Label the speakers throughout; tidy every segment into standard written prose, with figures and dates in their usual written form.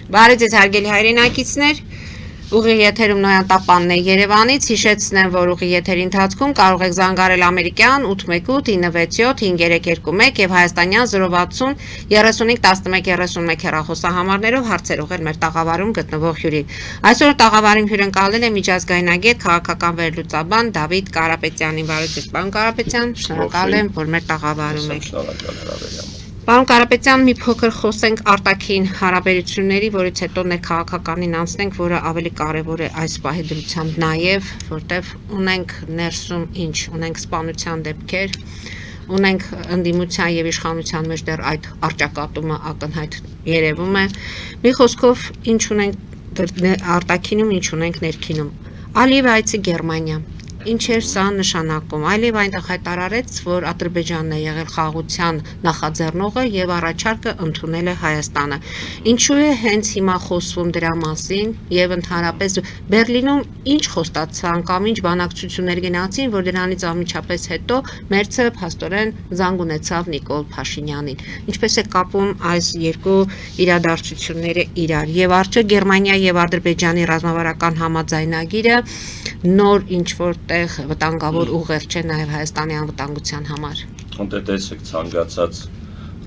Speaker 1: Բարև ձեզ հարգելի հայրենակիցներ, ուղիղ եթերում Նոյան Տապանն է Երևանից, հիշեցնեմ, որ ուղիղ եթերի ընթացքում կարող եք զանգարել ամերիկյան 818-967-5321 և հայաստանյան 060 351131 հեռախոսահամարներով հարցեր ուղղել մեր տաղավարում գտնվող հյուրին։ Այսօր տաղավարին հյուրընկալել է միջազգայնագետ քաղաքական վերլուծաբան Դավիթ Կարապետյանին։ Բարև ձեզ, պարոն Կարապետյան, շնորհակալ եմ, որ մեր տաղավարում եք։ Պարոն Կարապետյան, մի փոքր խոսենք արտաքին հարաբերությունների, որից հետո ներքաղաքականին անցնենք, որը ավելի կարևոր է այս պահի դրությամբ նաև, որտեղ ունենք ներսում ունենք սպանության դեպքեր, ունենք ընդդիմության եւ իշխանության մեջ դեռ այդ առճակատումը ակնհայտ երևում է։ Մի խոսքով, ինչ ունենք արտաքինում, ինչ ունենք ներքինում։ Ալիև այցը Գերմանիա։ Ինչ էր սա նշանակում։ Այլև այնտեղ հայտարարեց, որ Ադրբեջանն է եղել խաղաղության նախաձեռնողը եւ առաջարկը ընդունել է Հայաստանը։ Ինչու է հենց հիմա խոսվում դրա մասին եւ ընդհանրապես Բերլինում ինչ խոստացան կամ ինչ բանակցություններ գնացին, որ դրանից անմիջապես հետո Մերցը փաստորեն զանգ ունեցավ Նիկոլ Փաշինյանին։ Ինչպես է կապում այս երկու իրադարձությունները իրար եւ արդյոք Գերմանիա եւ Ադրբեջանի ռազմավարական համաձայնագիրը նոր ինչ որ վտանգավոր ուղեր չէ նաև Հայաստանի անվտանգության համար։
Speaker 2: Տեսեք ցանկացած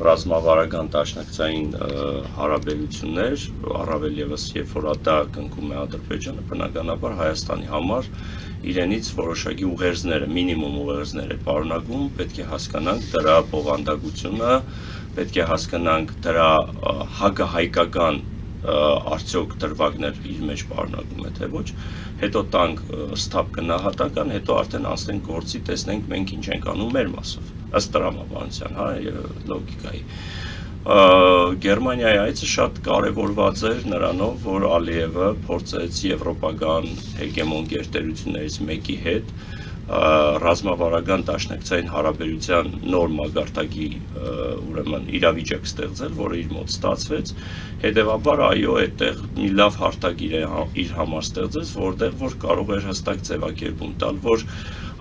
Speaker 2: ռազմավարական դաշնակցային հարաբերություններ, առավել եւս երբ որ դա կնքում է Ադրբեջանը, բնականաբար Հայաստանի համար իրենից որոշակի ուղերձները, մինիմում ուղերձներ է պարունակում, պետք է հասկանանք դրա բովանդակությունը, պետք է հասկանանք դրա հակահայկական արդյոք դրվագներ իր մեջ պարունակում է թե ոչ, հետո տանք ստապ գնահատական, հետո արդեն անցնենք գործի, տեսնենք մենք ինչ ենք անում մեր մասով, ըստ տրամաբանության, լոգիկայի։ Գերմանիայի այցը շատ կարևորված էր նրանով, որ Ալիևը փորձեց եվրոպական հեգեմոն գերտերություններից մեկի հետ ռազմավարական դաշնակցային հարաբերության նոր մագարտակի ուրեմն իրավիճակ ստեղծել, որը իր մոտ ստացվեց, հետևաբար այո, այդտեղ մի լավ հարթակ իր համար ստեղծեց, որտեղ որ կարող էր հստակ ձևակերպում տալ, որ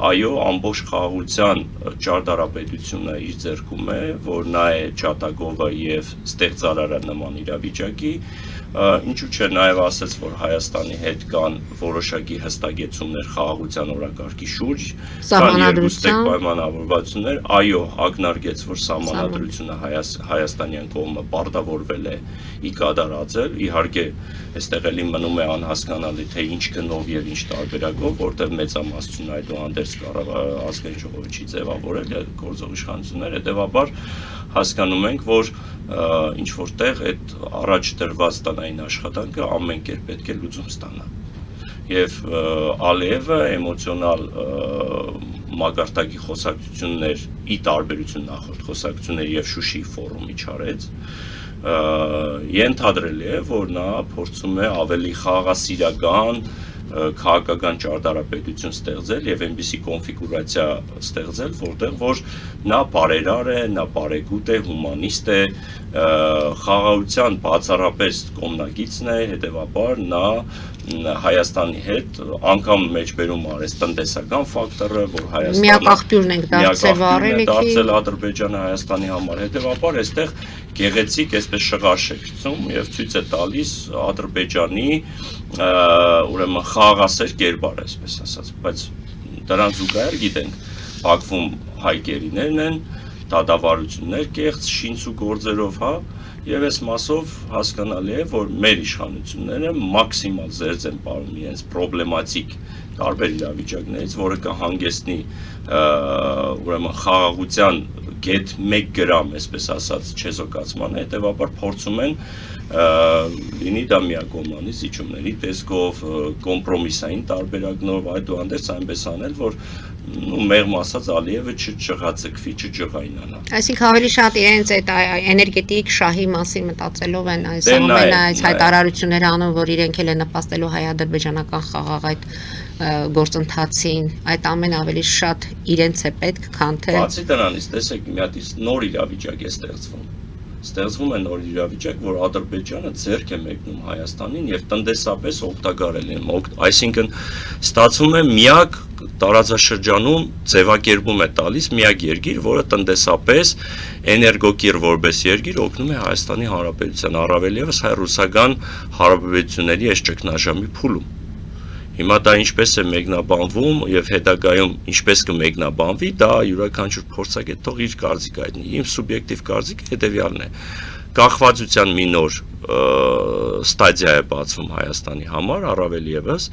Speaker 2: այո, ամբողջ խաղաղության ճարտարապետությունը իր ձեռքում է, որ նա է ջատագովը եւ ստեղծարարը նման իրավիճակի, ինչու՞ չէ նաև ասեց, որ Հայաստանի հետ կան որոշակի հստակեցումներ խաղաղության օրակարգի շուրջ, կան երկու ստեկ պայմանավորվածություններ, այո, ակնարկեց, որ սահմանադրությունը հայաստանյան կողմը պարտավորվել է ի կատարածել, իհարկե այստեղ էլի մնում է անհասկանալի, թե ինչ գնով եւ ինչ տարբերակով, որտեղ մեծամասնությունը այդուհանդերձ ազգային ժողովը չի ձևավորել գործող իշխանությունները, հետեւաբար հասկանում ենք, որ ինչ որտեղ այդ առաջ դրված տանային աշխատանքը ամեն կերպ պետք է լուծում ստանա։ Եվ Ալիևը էմոցիոնալ մագարտակի խոսակցություններ ի տարբերություն նախորդ խոսակցությունների եւ Շուշի ֆորումի չարեց, ենթադրելի է, որ նա փորձում է ավելի խաղաղասիրական քաղաքական ճարտարապետություն ստեղծել եւ այնպիսի կոնֆիգուրացիա ստեղծել, որտեղ որ նա բարերար է, նա բարեգութ է, հումանիստ է, խաղաղության բացառապես կողմնակիցն է, հետեւաբար նա Հայաստանի հետ անգամ մեջբերում արեց տնտեսական ֆակտորը, որ Հայաստանը
Speaker 1: միակաղբյուրն ենք դարձել
Speaker 2: Ադրբեջանը Հայաստանի համար, հետեւաբար այստեղ գեղեցիկ այսպես շղարշ է գցում եւ ցույց է տալիս Ադրբեջանի ուրեմն խաղաղասեր կերպար, այսպես ասած, բայց դրան զուգահեռ գիտենք, Բաքվում հայ գերիներն են, դատավարություններ կեղծ շինցու գործերով, եւ այս մասով հասկանալի է, որ մեր իշխանությունները մաքսիմալ զերծ են πάρում իրենց պրոբլեմատիկ տարբեր իրավիճակներից, որը կհանգեցնի ուրեմն խաղաղության գետ 1 գրամ, այսպես ասած, չեզոքացման, հետեւաբար փորձում են լինի դա միակողմանի զիջումների տեսքով, կոմպրոմիսային տարբերակներով, այդուհանդերձ այնպես անել, որ մեղմ ասած Ալիևը չճղացկվի, չջղայնանա։
Speaker 1: Այսինքն ավելի շատ իրենց այդ էներգետիկ շահի մասին մտածելով են այս ամենը այս հայտարարությունները անում, որ իրենք էլ են նպաստելու հայ-ադրբեջանական խաղաղ այդ գործընթացին, այդ ամենը ավելի շատ իրենց է պետք, քան թե
Speaker 2: Բացի դրանից, տեսեք, մի հատ նոր իրավիճակ է ստեղծվում է նոր իրավիճակ, որ Ադրբեջանը ձեռք է մեկնում Հայաստանին եւ տնտեսապես օգտակարել են, այսինքն ստացվում է միակ տարածաշրջանում ձևակերպում է տալիս միակ երկիր, որը տնտեսապես էներգոկիր որպես երկիր օգնում է Հայաստանի Հանրապետության, առավել ևս հայ-ռուսական հարաբերությունների այս ճգնաժամի փուլում։ Հիմա դա ինչպես է մեկնաբանվում եւ հետագայում ինչպես կմեկնաբանվի, դա յուրաքանչյուր փորձագետ թող իր կարծիքը հայտնի։ Իմ սուբյեկտիվ կարծիքը հետեւյալն է. կախվածության մի նոր ստադիա է բացվում Հայաստանի համար, առավել ևս,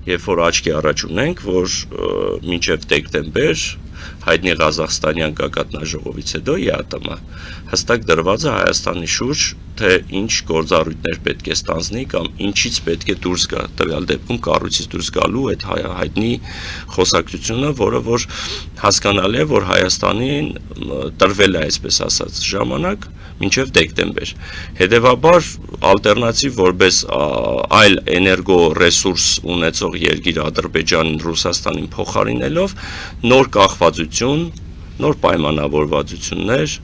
Speaker 2: երբ որ աչքի առաջ ունենք, որ մինչև դեկտեմբեր հայտնի Ղազախստանյան գագաթնաժողովից հետո ԵԱՏՄ հստակ դրված է Հայաստանի շուրջ, թե ինչ գործառույթներ պետք է ստանձնի կամ ինչից պետք է դուրս գա, տվյալ դեպքում կառույցից դուրս գալու այդ հայտնի խոսակցությունը, որը որ հասկանալի է, որ Հայաստանին տրվել է, այսպես ասած, ժամանակ մինչև դեկտեմբեր։ Հետևաբար ալտերնատիվ որպես այլ էներգո ռեսուրս ունեցող երկիր Ադրբեջանին Ռուսաստանին փոխարինելով նոր կախվածություն, նոր պայմանավորվածություններ,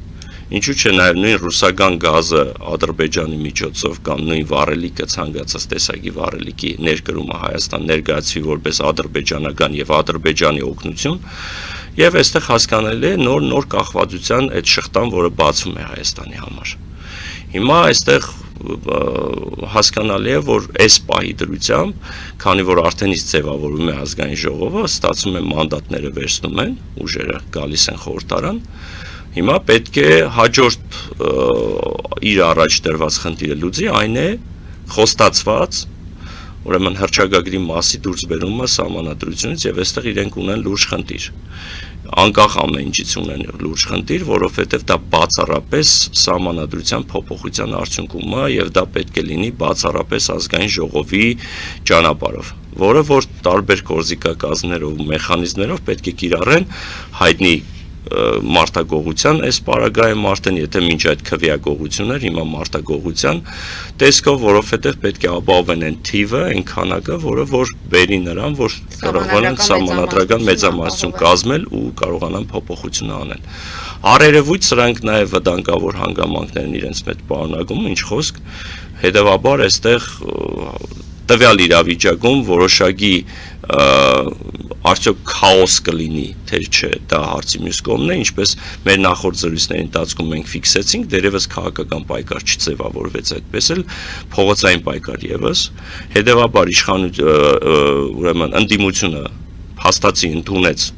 Speaker 2: ինչու՞ չէ նաև նույն ռուսական գազը Ադրբեջանի միջոցով կամ նույն վառելիքը ցանկացած տեսակի վառելիքի ներկրումը Հայաստան ներկայացվի որպես ադրբեջանական եւ Ադրբեջանի օգնություն, եւ այստեղ հասկանալի է նոր կախվածության այդ շղթան, որը բացում է Հայաստանի համար։ Հիմա այստեղ հասկանալի է, որ այս պահի դրությամբ, քանի որ արդեն իսկ ձևավորվում է ազգային ժողովը, ստացվում է մանդատները վերցնում են, ուժերը գալիս են խորհրդարան, հիմա պետք է հաջորդ իր առաջ դրված խնդիրը լուծի, այն է խոստացված, ուրեմն հռչակագրի մասի դուրս բերումը սահմանադրությունից եւ այստեղ իրենք ունեն լուրջ խնդիր։ Անկախ ամեն ինչից ունեն լուրջ խնդիր, որովհետեւ դա բացառապես սահմանադրության փոփոխության արդյունքում է եւ դա պետք է լինի բացառապես ազգային ժողովի ճանապարհով, որը որ տարբեր գործիքակազմներով ու մեխանիզմներով պետք է կիրառեն հայտնի մարտագողության այս պարագայում արդեն եթե մինչ այդ քվեագողություններ հիմա մարտագողության տեսքով, որովհետև պետք է ապահովեն այն թիվը, այն քանակը, որը որ բերի նրան, որ կարողանան սահմանադրական մեծամասնություն կազմել ու կարողանան փոփոխություն անել։ Առերևույթ սրանք նաև վտանգավոր հանգամանքներն իրենց մեջ պարունակում, ինչ խոսք, հետևաբար այստեղ տվյալ իրավիճակում որոշակի արդյոք քաոս կլինի, թե չէ, դա հարցի մյուս կողմն է, ինչպես մեր նախորդ զրույցների ընթացքում մենք ֆիքսեցինք, դերևս քաղաքական պայքար չձևավորվեց այդպես էլ, փողոցային պայքար ևս, հետևաբար ուրեմն ընդդիմությունը հաստատի ընդունեց,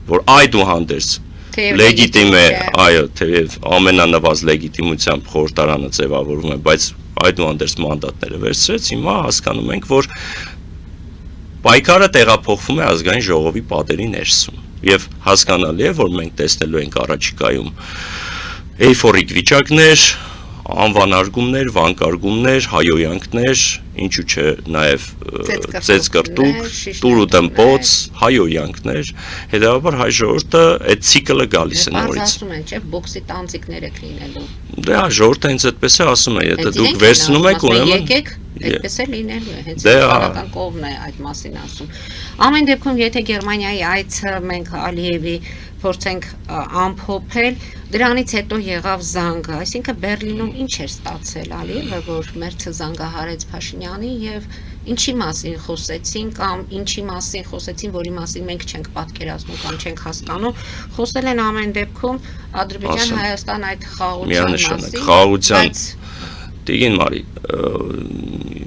Speaker 2: որ այդուհանդերձ լեգիտիմ է, այո, թեև ամենանվազ լեգիտիմությամբ խորհրդարանը ձևավորվում է, բայց այդուհանդերձ մանդատները վերցրեց, հիմա հասկանում ենք, որ պայքարը տեղափոխվում է ազգային ժողովի պատերի ներսում եւ հասկանալի է, որ մենք տեսնելու ենք առաջիկայում էյֆորիկ վիճակներ, անվանարգումներ, վանկարգումներ, հայոյանքներ, ինչու՞ չէ նաև ծեծկրտուկ, տուր ու դմպոց, հայոյանքներ, հետևաբար հայ ժողովուրդը այդ ցիկլը գալիս է նորից։
Speaker 1: Ասում են, չէ, բոքսի տանձիկներ եք լինելու։
Speaker 2: Դա ժողովուրդը հենց այդպես է ասում է, եթե դուք վերցնում եք, ուրեմն
Speaker 1: այդպես է լինելու է, հենց իշխանական կողմն է այդ մասին ասում։ Ամեն դեպքում, եթե Գերմանիայի այցը մենք Ալիևի փորձենք ամփոփել, դրանից հետո եղավ զանգը, այսինքն Բերլինում ինչ էր ստացել Ալիևը, որ Մերցը զանգահարեց Փաշինյանին եւ ինչի մասին խոսեցին կամ ինչի մասին խոսեցին, որի մասին մենք չենք պատկերացնում կամ չենք հասկանում, խոսել են ամեն դեպքում Ադրբեջան-Հայաստան այդ խաղաղության մասին,
Speaker 2: Տիգին Մարի,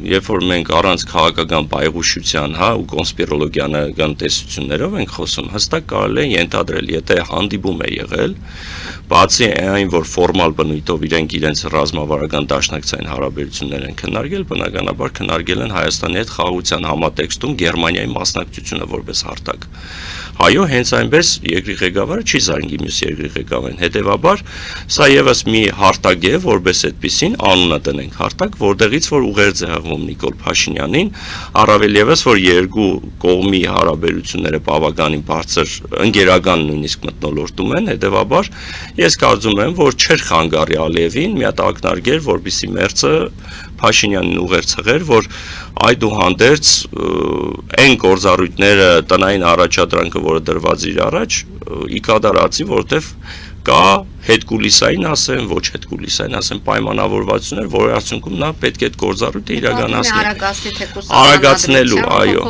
Speaker 2: երբ որ մենք առանց քաղաքական բայղուշության, հա, ու կոնսպիրոլոգիական տեսություններով ենք խոսում, հստակ կարելի է ենթադրել, եթե հանդիպում է եղել, բացի այն, որ ֆորմալ բնույթով իրենց ռազմավարական դաշնակցային հարաբերություններ են քննարկել, բնականաբար քննարկել են Հայաստանի հետ խաղաղության համատեքստում Գերմանիայի մասնակցությունը որպես հարթակ։ Այո, հենց այնպես երկրի ղեկավարը չի զանգի մյուս երկրի ղեկավարին, հետևաբար սա եւս մի հարթակ է, որպես այդպեսին անունը տնենք հարթակ, որտեղից որ ուղերձ է հղվում Նիկոլ Փաշինյանին, առավել եւս որ երկու կողմի հարաբերությունները բավականին բարձր ընկերական նույնիսկ մթնոլորտում են, հետևաբար ես կարծում եմ, որ չէր խանգարի Ալիևին մի հատ ակնարկել, որպեսզի Մերցը Փաշինյանին ուղերձ հղեր, որ այդուհանդերձ այն գործառույթները տնային առաջադրանքը, որը դրված իր առաջ, ի կատարածի, որտեվ կա հետկուլիսային ասեմ, ոչ հետկուլիսային ասեմ պայմանավորվածություններ, որի արդյունքում նա պետք է այդ գործառույթը իրականացնի։ Արագացնելու, այո։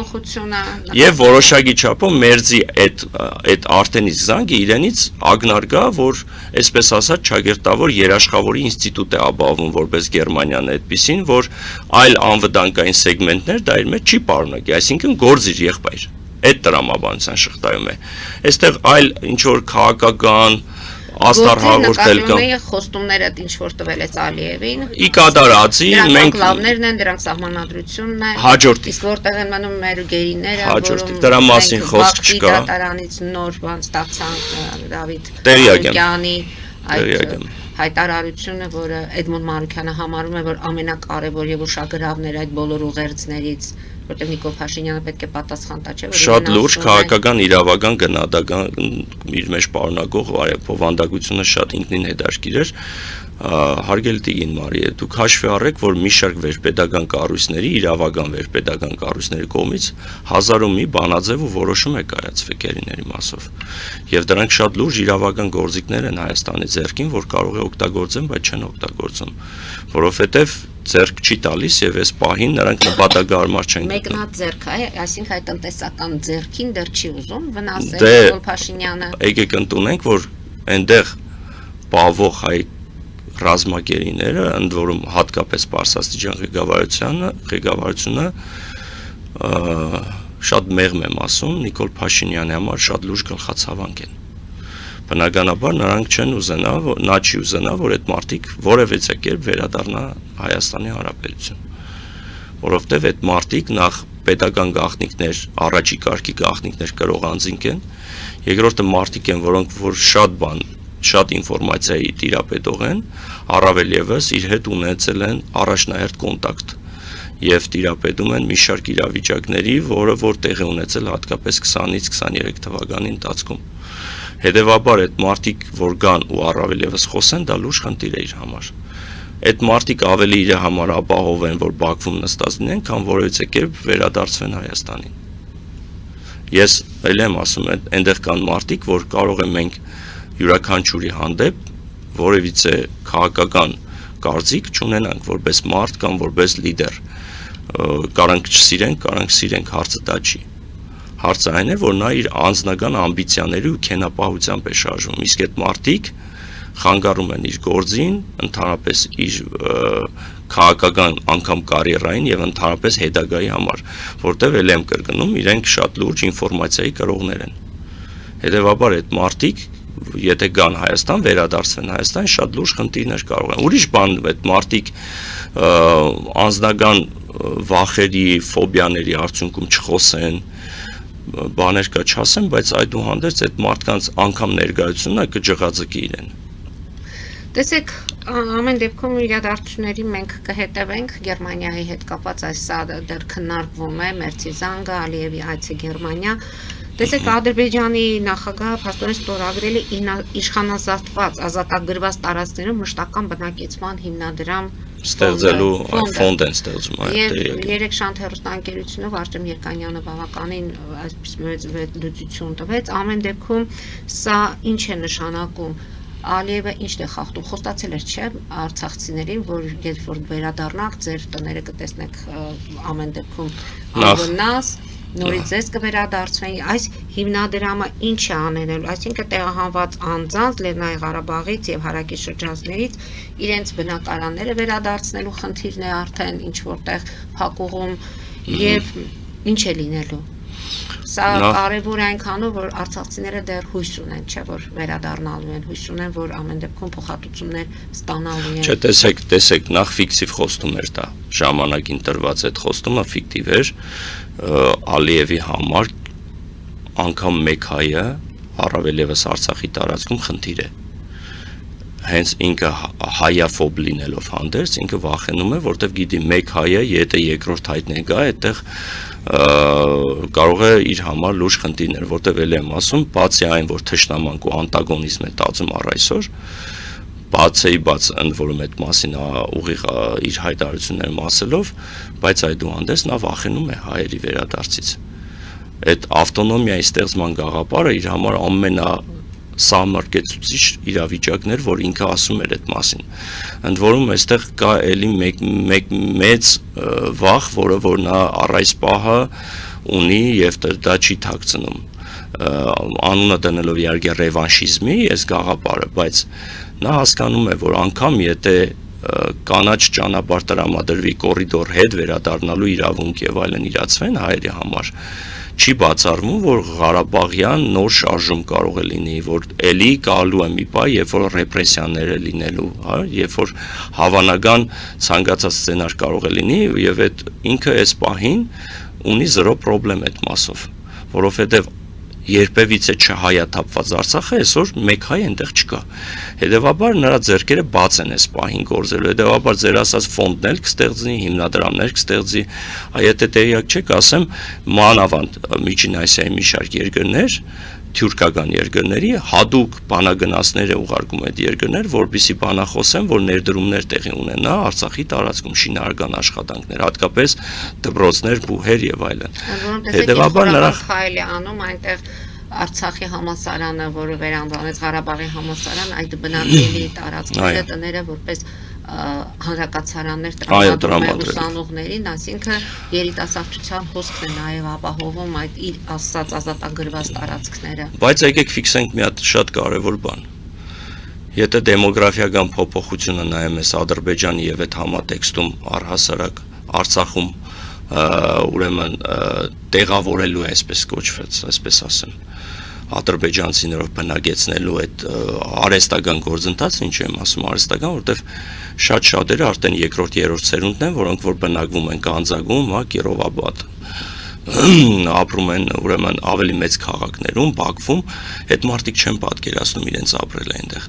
Speaker 2: Եվ որոշակի չափով մերձի այդ արդեն իսկ զանգը իրենից ակնար գա, որ այսպես ասած ճակերտավոր երաշխավորի ինստիտուտ է ապահովում որպես Գերմանիան այդպիսին, որ այլ անվտանգային սեգմենտներ դա իր մեջ չի պարունակի, այսինքն գործիր եղբայր։ Այդ տրամաբանության շղթայում է։ Այստեղ այլ ինչ որ քաղաքական աստար հաղորդել կամ
Speaker 1: խոստումները ինչ որ տվել է Ալիևին։
Speaker 2: Ի կատարածի մենք
Speaker 1: լավներն են, դրանք սահմանադրությունն է։
Speaker 2: Հաջորդի։
Speaker 1: Իսկ որտեղ են մնում մեր գերիները,
Speaker 2: հաջորդի դրա մասին խոսք չկա։
Speaker 1: Դատարանից նոր բան ստացանք Դավիթ
Speaker 2: Տերյակյանի
Speaker 1: այդ հայտարարությունը, որը Էդմոն Մարուկյանը համարում է, որ ամենակարևոր եւ ուշագրավն էր այդ բոլոր ուղերձներից, որտեղ Նիկոլ Փաշինյանը պետք է պատասխան տա, չէ՞, որ
Speaker 2: շատ լուրջ քաղաքական իրավական գնահատական իր մեջ պարունակող բովանդակությունը շատ ինքնին հետաքրքիր էր։ Հարգելի Տիգին Մարիե, դուք հաշվի առեք, որ մի շարք վերպետական կառույցների, իրավական վերպետական կառույցների կողմից հազարում մի բանաձև ու որոշում է կայացվել գերիների մասով։ Եվ դրանք շատ լուրջ իրավական գործիքներ են Հայաստանի ձեռքին, որ կարող է օգտագործեն, բայց չեն օգտագործում, որովհետև ձեռք չի տալիս եւ այս պահին նրանք նպատակահարմար չեն գտնում։
Speaker 1: Մեկնած ձեռք է, այսինքն այդ տնտեսական ձեռքին դեռ չի ուզում վնասել Նիկոլ Փաշինյանը։
Speaker 2: Եկեք ընդունենք, որ այնտեղ պահվող հայ ռազմագերիները, ընդ որում հատկապես Պարսաստիճան ղեկավարությունը շատ մեղմ եմ ասում, Նիկոլ Փաշինյանի համար շատ լուրջ գլխացավանք են։ Բնականաբար նրանք չեն ուզենա, նա չի ուզենա, որ այդ մարդիկ որևէ կերպ վերադառնա Հայաստանի Հանրապետություն, որովհետև այդ մարդիկ նախ պետական գաղտնիքներ, առաջի կարգի գաղտնիքներ կրող անձինք են, երկրորդը մարդիկ են, որոնք որ շատ ինֆորմացիայի տիրապետող են, առավել եւս իր հետ ունեցել են առաջնահերթ կոնտակտ եւ տիրապետում են մի շարք իրավիճակների, որը որ տեղի ունեցել հատկապես 20-ից 23 թվականի ընթացքում։ Հետևաբար այդ մարդիկ, որ գան ու առավել եւս խոսեն, դա լուրջ խնդիր է իր համար։ Այդ մարդիկ ավելի իր համար ապահով են, որ Բաքվում նստած լինեն, քան որևէ կերպ վերադարձվեն Հայաստանին։ Ես ել եմ ասում, այնտեղ կան մարդիկ, որ կարող են մենք յուրաքանչյուրի հանդեպ որևիցե քաղաքական կարծիք չունենանք որպես մարդ կամ որպես լիդեր, կարանք չսիրենք, կարանք սիրենք, հարցը դա չի։ Հարցը այն է, որ նա իր անձնական ամբիցիաների ու քենապահությամբ է շարժվում, իսկ այդ մարդիկ խանգարում են իր գործին, ընդհանրապես իր քաղաքական անգամ կարիերային եւ ընդհանրապես հետագայի համար, որտեղ ել եմ կրկնում, իրենք շատ լուրջ ինֆորմացիայի կրողներ են։ Հետևաբար այդ մարդիկ եթե գան Հայաստան, վերադարձվեն Հայաստան, շատ լուրջ խնդիրներ կարող են։ Ուրիշ բան այդ մարդիկ անձնական վախերի, ֆոբիաների արդյունքում չխոսեն, բաներ կա չասեն, բայց այդուհանդերձ այդ մարդկանց անգամ ներկայությունը կջղաձգի իրեն։
Speaker 1: Տեսեք, ամեն դեպքում իրադարձությունների մենք կհետևենք Գերմանիայի հետ կապված այս դեռ քննարկվում է Մերցի զանգը, Ալիևի այցը Գերմանիա։ Տեսեք, Ադրբեջանի նախագահը փաստորեն ստորագրել է իշխանազատված ազատագրված տարածքներում մշտական բնակեցման հիմնադրամ
Speaker 2: ստեղծելու ֆոնդ են ստեղծում
Speaker 1: այդ երեք շանթ հեռուստաընկերությունով Արտեմ Երկանյանը բավականին այսպես մեծ լուծություն տվեց։ Ամեն դեպքում սա ինչ է նշանակում։ Ալիևը ինչն է խախտում, խոստացել էր, չէ, արցախցիներին, որ երբ որ վերադառնաք, ձեր տները կտեսնեք ամեն դեպքում անվնաս, նորից ձեզ կվերադարձվեն։ Այս հիմնադրամը ինչ է անելու, այսինքն տեղահանված անձանց Լեռնային Ղարաբաղից եւ հարակից շրջաններից իրենց բնակարանները վերադարձնելու խնդիրն է արդեն ինչ որտեղ փակուղում եւ ինչ է լինելու։ Սա կարևոր է այնքանով, որ արցախցիները դեռ հույս ունեն, չէ, որ վերադառնալու են, հույս ունեն, որ ամեն դեպքում փոխհատուցումներ ստանալու են։
Speaker 2: Չէ, տեսեք, նախ ֆիկտիվ խոստում էր դա, ժամանակին տրված այդ խոստումը ֆիկտիվ էր, Ալիևի համար անգամ մեկ հայը առավել եւս Արցախի տարածքում խնդիր է։ Հենց ինքը հայաֆոբ լինելով հանդերձ, ինքը վախենում է, որտեվ գիտի մեկ հայը, եթե երկրորդ հայտն է գա, այդտեղ կարող է իր համար լուրջ խնդիրներ, որտեվ էլ եմ ասում, բացի այն, որ թշնամանք ու անտագոնիզմ է տածում առ այսօր, բաց ընդ որում այդ մասին ուղիղ իր հայտարարություններում ասելով, բայց այդուհանդերձ նա վախենում է հայերի վերադարձից։ Այդ ավտոնոմիայի ստեղծման գաղափարը իր համար սահմարկեցուցիչ իրավիճակներ, որ ինքը ասում էր այդ մասին։ Ընդ որում այստեղ կա էլի մեկ մեծ վախ, որը որ նա առ այս պահը ունի եւ դա չի թաքցնում։ Անունը դնելով իհարկե ռևանշիզմի այս գաղափարը, բայց նա հասկանում է, որ անգամ եթե կանաչ ճանապարհ տրամադրվի կոռիդոր հետ վերադառնալու իրավունք եւ այլն իրացվեն հայերի համար, չի բացառվում, որ Ղարաբաղյան նոր շարժում կարող է լինի, որ էլի գալու է մի պահ, երբ որ ռեպրեսիաներ է լինելու, հա, երբ որ հավանական ցանկացած սցենար կարող է լինի եւ այդ ինքը այս պահին ունի 0 պրոբլեմ այդ մասով, որովհետեւ երբևիցե չհայաթափված Արցախը այսօր մեկ հայ այնտեղ չկա։ Հետևաբար նրա ձեռքերը բաց են այս պահին գործելու։ Հետևաբար ձեր ասած ֆոնդն էլ կստեղծի, հիմնադրամներ կստեղծի, եթե տեղյակ չեք, ասեմ, մանավանդ Միջին Ասիայի մի շարք երկրներ, թյուրքական երկրների հատուկ բանագնացներ է ուղարկում այդ երկրներ, որպեսզի բանախոսեն, որ ներդրումներ տեղի ունենա Արցախի տարածքում շինարարական աշխատանքներ, հատկապես դպրոցներ, բուհեր եւ այլն։
Speaker 1: Հետևաբար նրանք խայել է անում այնտեղ Արցախի համալսարանը, որը վերանվանեց Ղարաբաղի համալսարան, այդ բնակելի տարածքները տները որպես հանրակացարաններ տրամադրում ուսանողներին, այսինքն երիտասարդության հոսքն է նաև ապահովում այդ իր ասած ազատագրված տարածքները։
Speaker 2: Բայց եկեք ֆիքսենք մի հատ շատ կարևոր բան։ Եթե դեմոգրաֆիական փոփոխությունը նայում ես Ադրբեջանի եւ այդ համատեքստում առհասարակ Արցախում ուրեմն տեղավորելու է, այսպես կոչված, այսպես ասեմ, ադրբեջանցիներով բնակեցնելու այդ արհեստական գործընթացը, ինչ եմ ասում արհեստական, որտեվ շատ շատերը արդեն երկրորդ, երրորդ սերունդն են, որոնք որ բնակվում են Կանձագում, հա, Կիրովաբադ, ապրում են ուրեմն ավելի մեծ քաղաքներում, Բաքվում, այդ մարդիկ չեն պատկերացնում իրենց ապրել այնտեղ։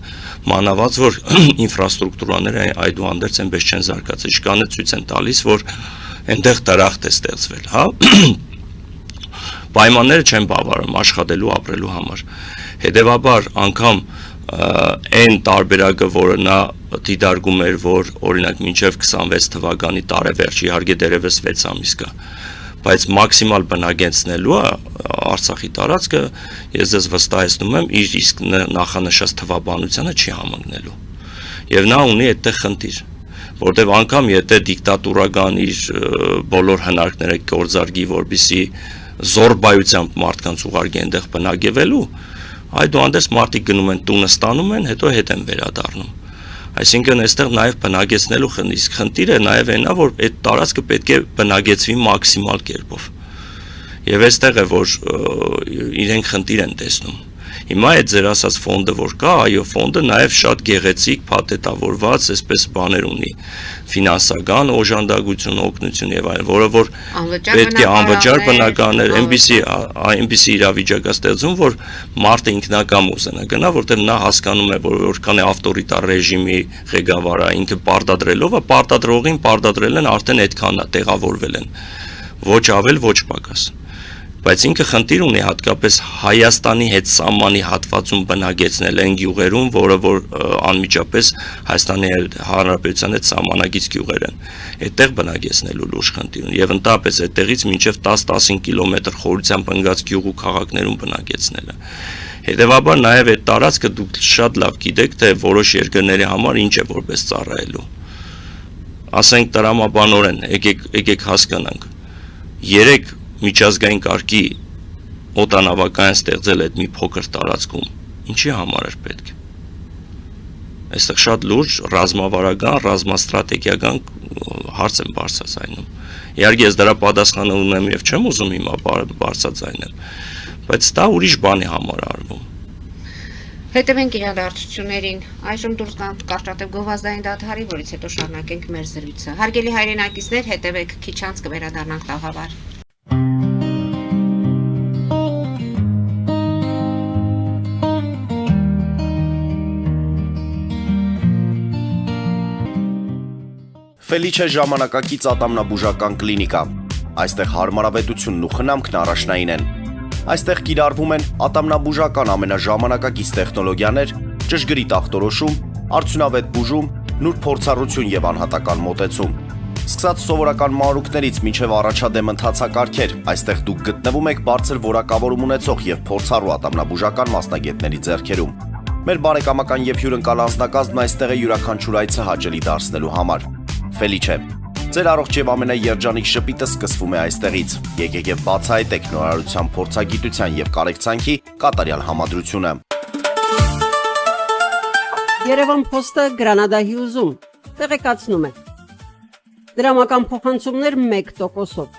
Speaker 2: Մանավանդ որ ինֆրաստրուկտուրաները այդուհանդերձ այնպես չեն զարգացել, շկանը ցույց են տալիս, որ այնտեղ դրախտ է ստեղծվել, հա։ Պայմանները չեն բավարարում աշխատելու, ապրելու համար։ Հետևաբար անգամ այն տարբերակը, որը նա դիտարկում էր, որ օրինակ մինչև 26 թվականի տարեվերջ, իհարկե դերևս 6 ամիս կա, բայց մաքսիմալ բնակեցնելու Արցախի տարածքը, ես ձեզ վստահեցնում եմ, իր իսկ նախանշած թվաբանությանը չի համընկնելու։ Եվ նա ունի այդտեղ խնդիր, որտեղ անգամ եթե դիկտատուրական իր բոլոր հնարքները գործարկի, որպեսզի զորբայությամբ մարդկանց ուղարկի այնտեղ բնակվելու, այդուհանդերձ մարդիկ գնում են տունը ստանում են, հետո հետ են վերադառնում։ Այսինքն այստեղ նաև բնակեցնելու խնդիրը նաև այնա, որ այդ տարածքը պետք է բնակեցվի մաքսիմալ կերպով։ Եվ այստեղ է, որ իրենք խնդիր են տեսնում։ Հիմա այդ ձեր ասած ֆոնդը որ կա, այո, ֆոնդը նաև շատ գեղեցիկ, փաթեթավորված, այսպես բաներ ունի, ֆինանսական օժանդակություն, օգնություն եւ այլն, որը որ պետք է անվճար բնականներ, այնպիսի իրավիճակ է ստեղծում, որ մարդը ինքնակամ ուզենա գնա, որտեղ նա հասկանում է, որ որքան է ավտորիտար ռեժիմի ղեկավար է, ինքը պարտադրելով է, պարտադրողին պարտադրել են արդեն այդքան է, տեղավորվել են, ոչ ավել, ոչ պակաս։ Բայց ինքը խնդիր ունի հատկապես Հայաստանի հետ սահմանի հատվածում բնակեցնել այն գյուղերում, որը որ անմիջապես Հայաստանի Հանրապետության հետ սահմանագից գյուղեր են։ Այդտեղ բնակեցնելու լուրջ խնդիր ունի եւ ընդհանրապես այդտեղից մինչեւ 10-15 կիլոմետր խորությամբ ընկած գյուղ ու քաղաքներում բնակեցնելը։ Հետևաբար նաեւ այդ տարածքը դուք շատ լավ գիտեք, թե որոշ երկրների համար ինչ է որպես ծառայելու։ Ասենք տրամաբանորեն, եկեք հասկանանք։ 3 միջազգային կարգի օտանավակայան ստեղծել այդ մի փոքր տարածքում, ինչի համար էր պետք։ Այստեղ շատ լուրջ ռազմավարական, ռազմաստրատեգիական հարց են բարձրացնում։ Իհարկե ես դրա պատասխանը ունեմ եւ չեմ ուզում հիմա բարձրացնել, բայց դա ուրիշ բանի համար արվում։
Speaker 1: Հետևենք իրադարձություններին, այժմ դուրս գանք կարճատև գովազդային դադարի, որից հետո շարունակենք մեր զրույցը։ Հարգելի հայրենակիցներ, հետևեք քիչ անց կվերադառնանք տաղավար։
Speaker 3: Ֆելիչե ժամանակակից ատամնաբուժական կլինիկա։ Այստեղ հարմարավետությունն ու խնամքն առաջնային են։ Այստեղ կիրառվում են ատամնաբուժական ամենաժամանակակից տեխնոլոգիաներ, ճշգրիտ ախտորոշում, արդյունավետ բուժում, նուրբ փորձառություն եւ անհատական մոտեցում։ Սկսած սովորական մանրուքներից մինչև առաջադեմ ընթացակարգեր, այստեղ դուք գտնվում եք բարձր որակավորում ունեցող եւ փորձառու ատամնաբուժական մասնագետների ձեռքերում։ Մեր բարեկամական եւ հյուրընկալ անձնակազմն այստեղ է յուրաքանչյուր այցը հաճելի դարձնելու համար։ Ֆելիչե, ձեր առողջ եւ ամենաերջանիկ շպիտը սկսվում է այստեղից։ Եկեք եւ բացահայտեք նորարարության փորձագիտության եւ կարեկցանքի կատարյալ համադրությունը։
Speaker 4: Երևան Փոստը Գրանադայի ուզում տեղեկացնում է։ Դրամական փոխանցումներ 1%-ով։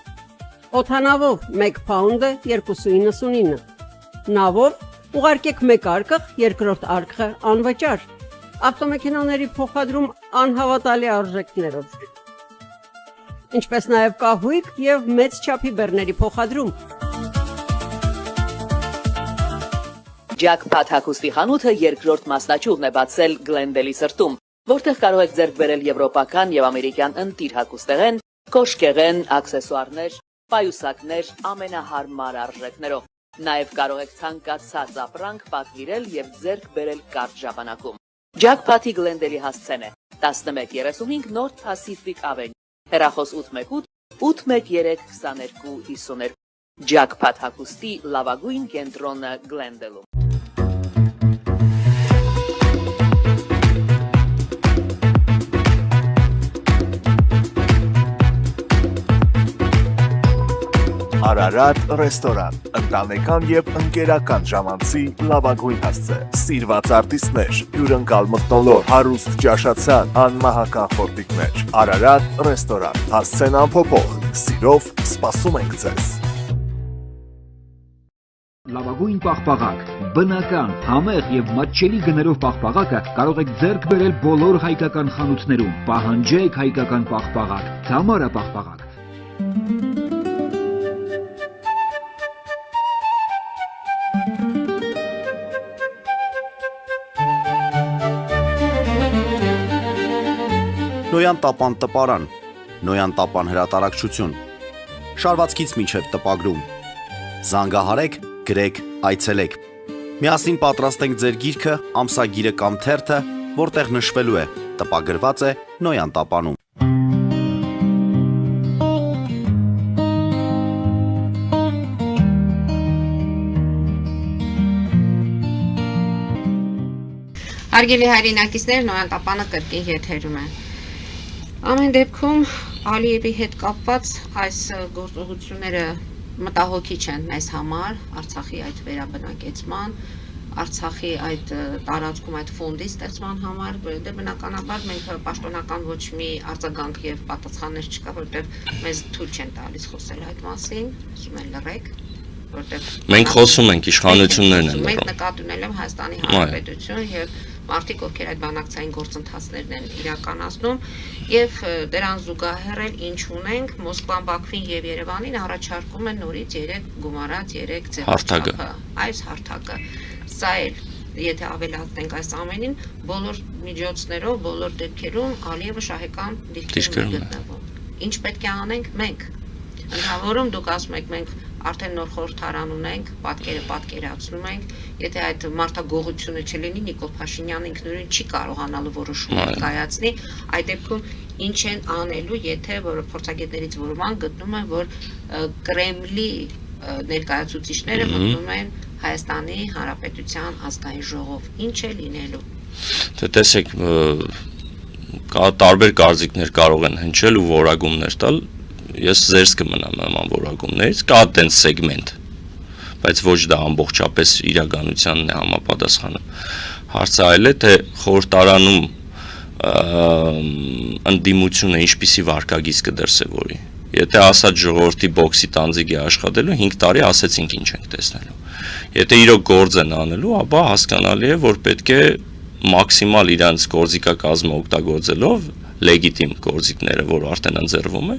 Speaker 4: Օդանավով 1 փաունդը 2.99։ Նավով ուղարկեք 1 արկղ, երկրորդ արկղը անվճար։ Ավտոմեքենաների փոխադրում անհավատալի արժեքներով։ Ինչպես նաև կահույք եւ մեծ չափի բեռների փոխադրում։
Speaker 5: Jackpot հագուստի խանութը երկրորդ մասնաճյուղն է բացել Գլենդելի սրտում, որտեղ կարող եք ձեռք բերել եվրոպական եւ ամերիկյան ընտիր հագուստեղեն, կոշկեղեն, աքսեսուարներ, պայուսակներ ամենահարմար արժեքներով։ Նաև կարող եք ցանկացած ապրանք պատվիրել եւ ձեռք բերել կարճ ժամանակում։ Jackpot-ի Գլենդելի հասցեն է 1135 North Pacific Avenue, հեռախոս 818 813 2252։ Jackpot հագուստի լավագույն կենտրոնը Գլենդելում։
Speaker 6: Արարատ ռեստորան, ընտանեկան եւ ընկերական ժամանցի լավագույն հասցե, սիրված արտիստներ, հյուրընկալ մթնոլորտ, հարուստ ճաշացան, անմահական խորտիկներ։ Արարատ ռեստորան, հասցեն անփոփոխ, սիրով սպասում ենք ձեզ։
Speaker 7: Լավագույն պաղպաղակ, բնական, համեղ եւ մատչելի գներով պաղպաղակը կարող եք ձեռք բերել բոլոր հայկական խանութներում։ Պահանջեք հայկական պաղպաղակ, Թամարա պաղպաղակ։
Speaker 3: Նոյան տապան տպարան, Նոյան տապան հրատարակչություն, շարվածքից մինչև տպագրում, զանգահարեք, գրեք, այցելեք, միասին պատրաստենք ձեր գիրքը, ամսագիրը կամ թերթը, որտեղ նշվելու է, տպագրված է Նոյան տապանում։
Speaker 1: Հարգելի հայրենակիցներ, Նոյան տապանը կրկին եթերում է։ Ամեն դեպքում Ալիևի հետ կապված այս գործողությունները մտահոգիչ են մեզ համար, Արցախի այդ վերաբնակեցման, Արցախի այդ տարածքում այդ ֆոնդի ստեղծման համար, դե բնականաբար մենք պաշտոնական ոչ մի արձագանք եւ պատասխաններ չկա, որտեղ մեզ թույլ չեն տալիս խոսել այդ մասին, ասում են լռեք, որտեղ
Speaker 2: Մենք խոսում ենք, իշխանություններն են
Speaker 1: մենք
Speaker 2: լռում։
Speaker 1: նկատի ունենք Հայաստանի Հանրապետություն եւ մարդիկ, ովքեր այդ բանակցային գործընթացներն են իրականացնում եւ դրան զուգահեռ էլ ինչ ունենք Մոսկվան, Բաքվին եւ Երևանին առաջարկում են նորից 3 գումարած 3 ձեռնարկը այս հարթակը սա էլ եթե ավելացնենք այս ամենին բոլոր միջոցներով բոլոր դեպքերում Ալիևը շահեկան դիրքերում է գտնվում ինչ պետք է անենք մենք ընդհանրում դուք ասում եք մենք արդեն նոր խորհրդարան ունենք, պատկերը պատկերացնում ենք, եթե այդ մարդագողությունը չլինի, Նիկոլ Փաշինյանը ինքնուրույն չի կարողանալու որոշում կայացնի, այդ դեպքում ինչ են անելու, եթե փորձագետներից որոման գտնում են, որ Կրեմլի ներկայացուցիչները մտնում են Հայաստանի Հանրապետության ազգային ժողով, ինչ է լինելու։
Speaker 2: Դե տեսեք, տարբեր կարծիքներ կարող են հնչել ու որակումներ տալ Ես զերծ կմնամ նման որակումներից, կա տենց սեգմենտ, բայց ոչ դա ամբողջապես իրականությանն է համապատասխանում։ Հարցը այլ է, թե խորհրդարանում ընդդիմությունը ինչպիսի վարկագիծ կդրսևորի։ Եթե ասած ժողովրդի բոքսի տանձիկ է աշխատելու, 5 տարի ասեցինք ինչ ենք տեսնելու։ Եթե իրոք գործ են անելու, ապա հասկանալի է, որ պետք է մաքսիմալ իրանց գործիքակազմը օգտագործելով լեգիտիմ գործիքները, որ արդեն ընձեռվում է,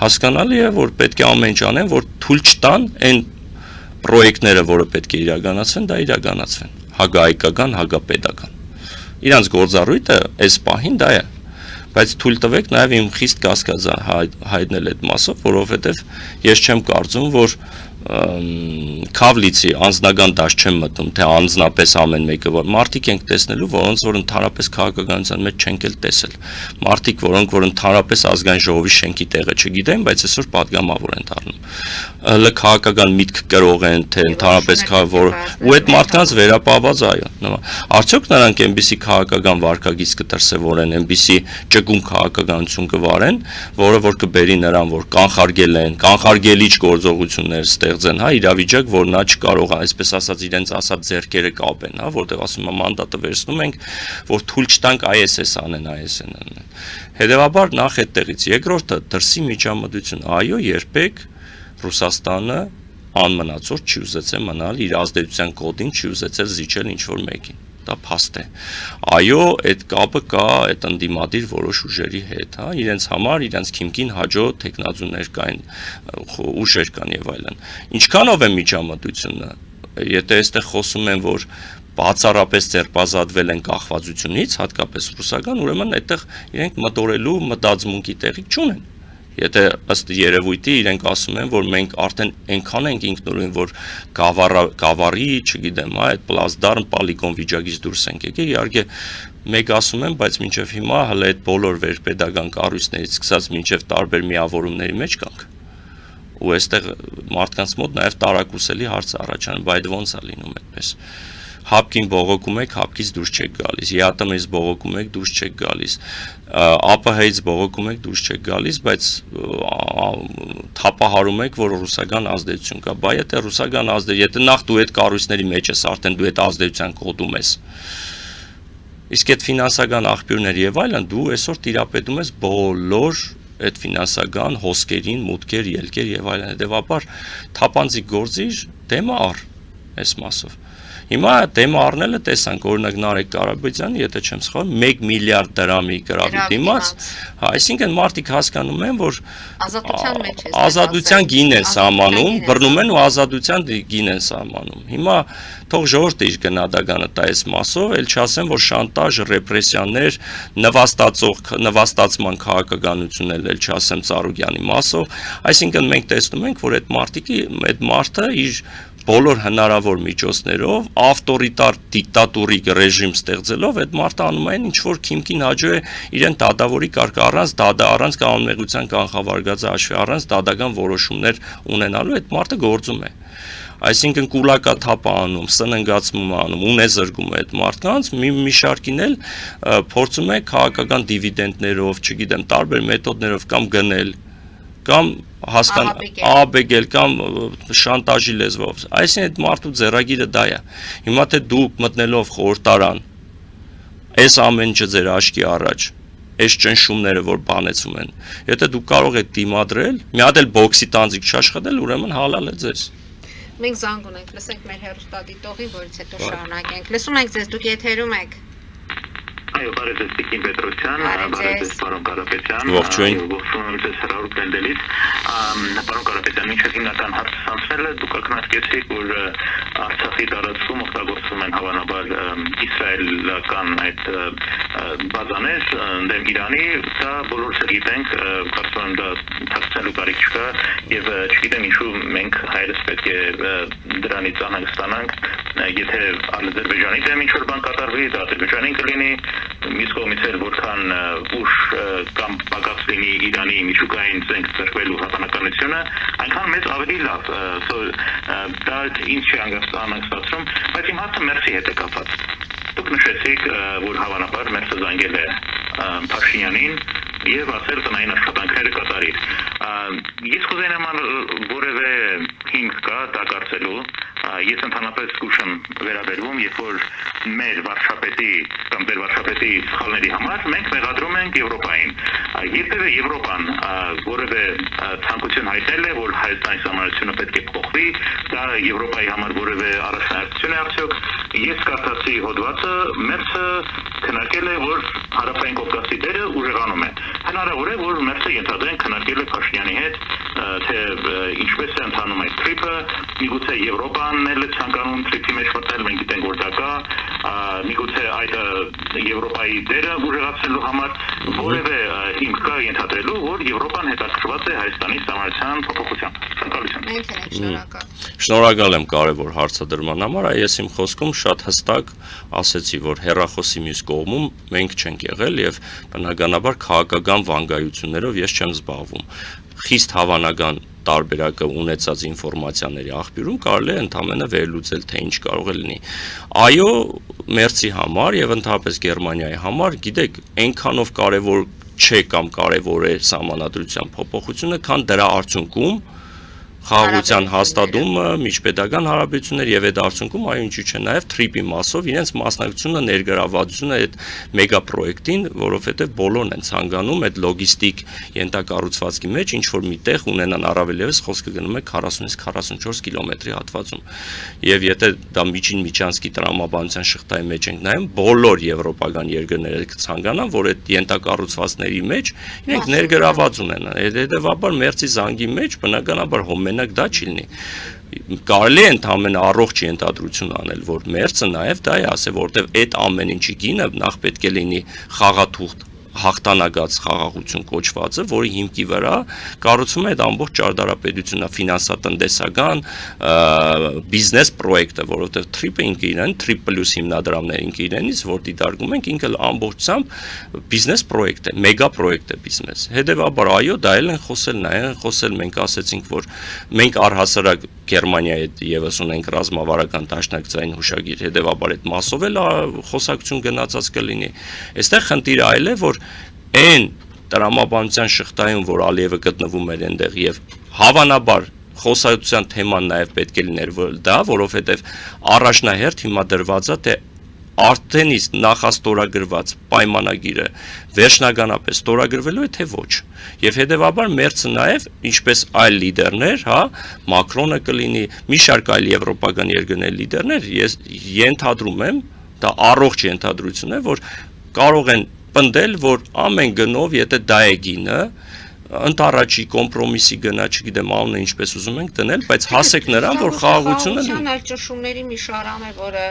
Speaker 2: հասկանալի է, որ պետք է ամեն ինչ անեն, որ թույլ չտան այն պրոյեկտները, որը պետք է իրականացվեն, դա իրականացվեն, հագահայկական, հագապետական։ Իրանց գործառույթը այս պահին դա է, բայց թույլ տվեք նաև իմ խիստ կասկածը հայտնել այդ մասով, որովհետև ես չեմ կարծում, որ Քավլիցի անձնական դաշ չեմ մտնում, թե անձնապես ամեն մեկը որ մարդիկ ենք տեսնելու, որոնց որ ընդհանրապես քաղաքականության մեջ չենք էլ տեսել։ Մարդիկ, որոնք որ ընդհանրապես ազգային ժողովի շենքի տեղը չգիտեն, բայց այսօր պատգամավոր են դառնում։ Հələ քաղաքական միտք կրող են, թե ընդհանրապես որ ու այդ մարդկանց վերապահված այո։ Արդյոք նրանք այնպիսի քաղաքական վարկագիծ կդրսևորեն, այնպիսի ճկուն քաղաքականություն կվարեն, որը որ կբերի նրան, որ կանխարգել են, կանխարգելիչ գործողություններ ստեղծեն, հա, իրավիճակ, որ նա չկարող է, այսպես ասած, իրենց ասած ձեռքերը կապեն, հա, որտեղ ասում եմ մանդատը վերցնում ենք, որ թույլ չտանք ISS անեն, ISN անեն։ Հետևաբար նախ այդտեղից, երկրորդը դրսի միջամտություն, այո, երբեք Ռուսաստանը անմնացորդ չի ուզեցել մնալ, իր ազդեցության կոդին չի ուզեցել զիջել ինչ-որ մեկին, դա փաստ է։ Այո, այդ կապը կա այդ ընդդիմադիր որոշ ուժերի հետ, հա, իրենց համար, իրենց քիմքին հաջո տեխնազուներ կային, ուժեր կան եւ այլն։ Ինչքանով է միջամտությունը, եթե այստեղ խոսում են, որ բացառապես ձերբազատվել են կախվածությունից, հատկապես ռուսական, ուրեմն այդտեղ իրենք մտորելու մտածմունքի տեղիք չունեն։ Եթե ըստ երևույթի իրենք ասում են, որ մենք արդեն այնքան ենք ինքնուրույն, որ գավառի, չգիտեմ, այդ պլազդարմ պոլիգոն վիճակից դուրս ենք եկել, իհարկե մեկ ասում են, բայց մինչև հիմա հələ այդ բոլոր վերպեդագան կառույցներից սկսած մինչև տարբեր միավորումների մեջ կանք։ Ու այստեղ մարդկանց մոտ նաև տարակուսելի հարց առաջանում, բայց ոնց է լինում այդպես։ Հապկին բողոքում եք, հապկից դուրս չեք գալիս, ԵԱՏՄ-ից բողոքում եք, դուրս չեք գալիս, ԱՊՀ-ից բողոքում եք, դուրս չեք գալիս, բայց թափահարում եք, որ ռուսական ազդեցություն կա, բայ եթե ռուսական ազդեցություն, եթե նախ դու այդ կառույցների մեջ ես, արդեն դու այդ ազդեցության կոդում ես, իսկ այդ ֆինանսական աղբյուրներ եւ այլն, դու այսօր տիրապետում ես բոլոր այդ ֆինանսական հոսքերին, մուտքեր, ելքեր եւ այլն, հետեւաբար թափանցիկ գործիր, դեմը առ այս մասով։ Հիմա դեմը առնելը տեսանք, օրինակ Նարեկ Կարապետյանը, եթե չեմ սխալվում, 1 միլիարդ դրամի գրավի դիմաց, հա, այսինքն մարդիկ հասկանում են, որ ազատության գին են սահմանում, բռնում են ու ազատության գին են սահմանում։ Հիմա թող ժողովուրդը իր գնահատականը տա այս մասով, ել չասեմ, որ շանտաժ, ռեպրեսիաներ, նվաստացման քաղաքականություն ել չասեմ Ծառուկյանի մասով, այսինքն մենք տեսնում ենք, որ այդ մարդը իր բոլոր հնարավոր միջոցներով ավտորիտար դիկտատուրիկ ռեժիմ ստեղծելով այդ մարդը անում են ինչ որ քիմքին հաջող է իրեն դադավորի կարգ առանց կանոնմեղության կանխավարկած հաշվի առանց դադական որոշումներ ունենալու այդ մարդը գործում է այսինքն կուլակաթափ անում, սննգացում անում, ունեզրկում է այդ մարդկանց, մի շարքին էլ փորձում է քաղաքական դիվիդենդներով, չգիտեմ, տարբեր մեթոդներով կամ գնել կամ աբեկել կամ շանտաժի լեզվով։ Այսինքն այդ մարդու ձեռագիրը դա է։ Հիմա թե դուք մտնելով խորհրդարան, այս ամեն ինչը ձեր աչքի առաջ, այս ճնշումները, որ բանեցում են, եթե դուք կարող եք դիմադրել, մի հատ էլ բոքսի տանձիկ չաշխատել, ուրեմն հալալ է ձեզ։
Speaker 1: Մենք զանգ ունենք, լսենք մեր հեռուստադիտողին, որից հետո շարունակենք։ Լսում ենք ձեզ, դուք եթերում եք։
Speaker 8: Այո, բարև ձեզ Տիկին Պետրոսյան, բարև ձեզ պարոն Կարապետյան,
Speaker 2: ողջույն։
Speaker 8: Ողջունում ձեզ հրավեր կնդելից, պարոն Կարապետյան, մինչև հիմնական հարցը սանցնելը դուք ակնարկեցիք, որ Արցախի տարածքում օգտագործվում են հավանաբար իսրայելական այդ բազաներ դեմ Իրանի, դա բոլորս գիտենք, կարծում եմ դա թաքցնելու կարիք չկա եւ չգիտեմ ինչու մենք հայերս պետք է դրանից անհանգստանանք, եթե Ադրբեջանի դեմ ինչ-որ բան կատարվի, դա Ադրբեջանին կլինի մյուս կողմից էլ որքան ուշ կամ պակաս լինի Իրանի միջուկային զենք ձեռքբերելու հավանականությունը, այնքան մեծ ավելի լավ, դա ինչ չի անհանգստացնում, բայց իմ հարցը Մերսի հետ է կապված։ Դուք նշեցիք, որ հավանաբար Մերսը զանգել է Փաշինյանին եւ ասել տնային աշխատանքները կատարի։ Ես կուզենամ որևէ հիմք կա դա կարծելու, ես ընդհանրապես զգուշ եմ վերաբերվում, երբ որ մեր վարչապետի կամ դեր վարչապետի սխալների համար մենք մեղադրում ենք Եվրոպային։ Երբևէ Եվրոպան որևէ ցանկություն հայտնել է, որ Հայաստանի համարությունը պետք է փոխվի, դա Եվրոպայի համար որևէ առաջնահերթություն է արդյոք։ Ես կարծացի հոդվածը Մերսը քննարկել է, որ Հարավային Կովկասի դերը ուժեղանում է։ Հնարավոր է, որ Մերսը ենթադրեն քննարկել է Փաշինյանի հետ, թե ինչպես է ընթանում այդ թրիպը, միգուցե Եվրոպան էլ ցանկանում թրիպի մեջ մտնել, մենք գիտենք որ դա կա, միգուցե այդ Եվրոպայի դերը ուժեղացնելու համար որևէ հիմք կա ենթադրելու, որ Եվրոպան հետաքրքրված է Հայաստանի համարության փոփոխությամբ։ Շնորհակալություն։
Speaker 1: Մենք ենք շնորհակալ։
Speaker 2: Շնորհակալ եմ կարևոր հարցադրման համար, ես իմ խոսքում շատ հստակ ասեցի, որ հեռախոսի մյուս կողմում մենք չենք եղել եւ բնականաբար քաղաքական վանգայություններով ես չեմ զբաղվում։ Խիստ հավանական տարբերակը ունեցած ինֆորմացիաների աղբյուրում կարելի է ընդամենը վերլուծել, թե ինչ կարող է լինի։ Այո, մերձի համար եւ ընդհանրապես Գերմանիայի համար, գիտեք, այնքանով կարևոր չէ կամ կարևոր է սահմանադրության փոփոխությունը, քան դրա արդյունքում խաղաղության հաստատումը, միջպետական հարաբերություններ եւ այդ արդյունքում այո ինչու՞ չէ նաեւ TRIP-ի մասով իրենց մասնակցությունը ներգրավվածությունը այդ մեգա պրոյեկտին, որովհետեւ բոլորն են ցանկանում այդ լոգիստիկ ենթակառուցվածքի մեջ ինչ որ միտեղ ունենան առավելևս խոսքը գնում է 40-ից 44 կիլոմետրի հատվածում։ Եվ եթե դա միջին միջանցքի տրամաբանության շղթայի մեջ ենք նայում, բոլոր եվրոպական երկրները կցանկանան, որ այդ ենթակառուցվածքների մեջ իրենք ներգրաված ունենան։ Հետևաբար մերձի զանգի մեջ բնականաբար մենակ դա չի լինի։ Կարելի է ընդամենը առողջ ենթադրություն անել, որ մերձը նաև դա է ասել, որովհետև այդ ամեն ինչի գինը նախ պետք է լինի խաղաթուղթ հաղթանակած խաղաղություն կոչվածը, որի հիմքի վրա կառուցվում է այդ ամբողջ ճարտարապետությունը, ֆինանսատնտեսական բիզնես պրոյեկտը, որովհետև TRIP-ը ինքը իրեն, TRIP+ հիմնադրամները ինքը իրենից, որ դիտարկում ենք, ինքը ամբողջությամբ բիզնես պրոյեկտ է, մեգա պրոյեկտ է բիզնես։ Հետևաբար այո, դա էլ են խոսել, նաև են խոսել, մենք ասեցինք, որ մենք առհասարակ Գերմանիայի հետ եւս ունենք ռազմավարական դաշնակցային հուշագիր, հետևաբար այդ մասով էլ խոսակցություն գնացած կլինի։ Այստեղ խնդիրը այլ է, որ այն տրամաբանության շղթայում, որ Ալիևը գտնվում էր այնտեղ եւ հավանաբար խոսակցության թեման նաև պետք է լիներ դա, որովհետեւ առաջնահերթ հիմա դրված է, թե արդեն իսկ նախաստորագրված պայմանագիրը վերջնականապես ստորագրվելու է թե ոչ։ Եվ հետևաբար մերձը նաև, ինչպես այլ լիդերներ, հա, Մակրոնը կլինի, մի շարք այլ եվրոպական երկրների լիդերներ, ես ենթադրում եմ, դա առողջ ենթադրություն է, որ կարող են պնդել, որ ամեն գնով, եթե դա է գինը, ընտառաջի կոմպրոմիսի գնա, չգիտեմ, անունը ինչպես ուզում ենք դնել, բայց հասեք նրան, որ խաղաղությունը
Speaker 1: լինի։ Այլ ճնշումների մի շարան է, որը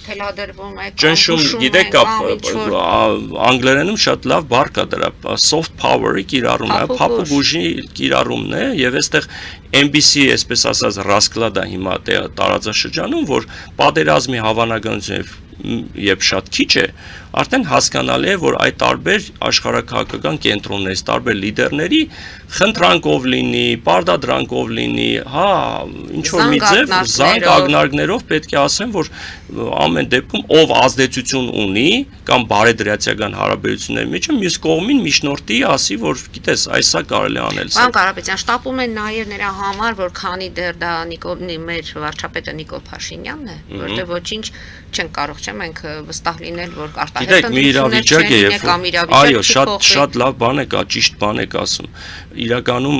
Speaker 1: թելադրվում է,
Speaker 2: ճնշում, գիտեք, անգլերենում շատ լավ բառ կա դրա, soft power-ի կիրառումը, փափուկ ուժի կիրառումն է, եւ այստեղ MBC, այսպես ասած, Ռասկլադա հիմա տարածաշրջանում, որ պատերազմի հավանականությունը երբ շատ քիչ է, արդեն հասկանալի է, որ այդ տարբեր աշխարհաքաղաքական կենտրոններից, տարբեր լիդերների խնդրանքով լինի, պարտադրանքով լինի, հա, ինչ որ մի ձև զանգ ակնարկներով պետք է ասեմ, որ ամեն դեպքում ով ազդեցություն ունի կամ բարեդրացիական հարաբերությունների մեջ մյուս կողմին միջնորդի ասի, որ գիտես, այսա կարելի անել։
Speaker 1: Պարոն Կարապետյան, շտապում են նաև նրա համար, որ քանի դեռ դա մեր վարչապետը Նիկոլ Փաշինյանն է, որտեղ ոչինչ չեն կարող, չէ՞, մենք վստահ լինել, որ
Speaker 2: Գիտեք, մի իրավիճակ է, այո, շատ լավ բան է կա, ճիշտ բան է ասում։ Իրականում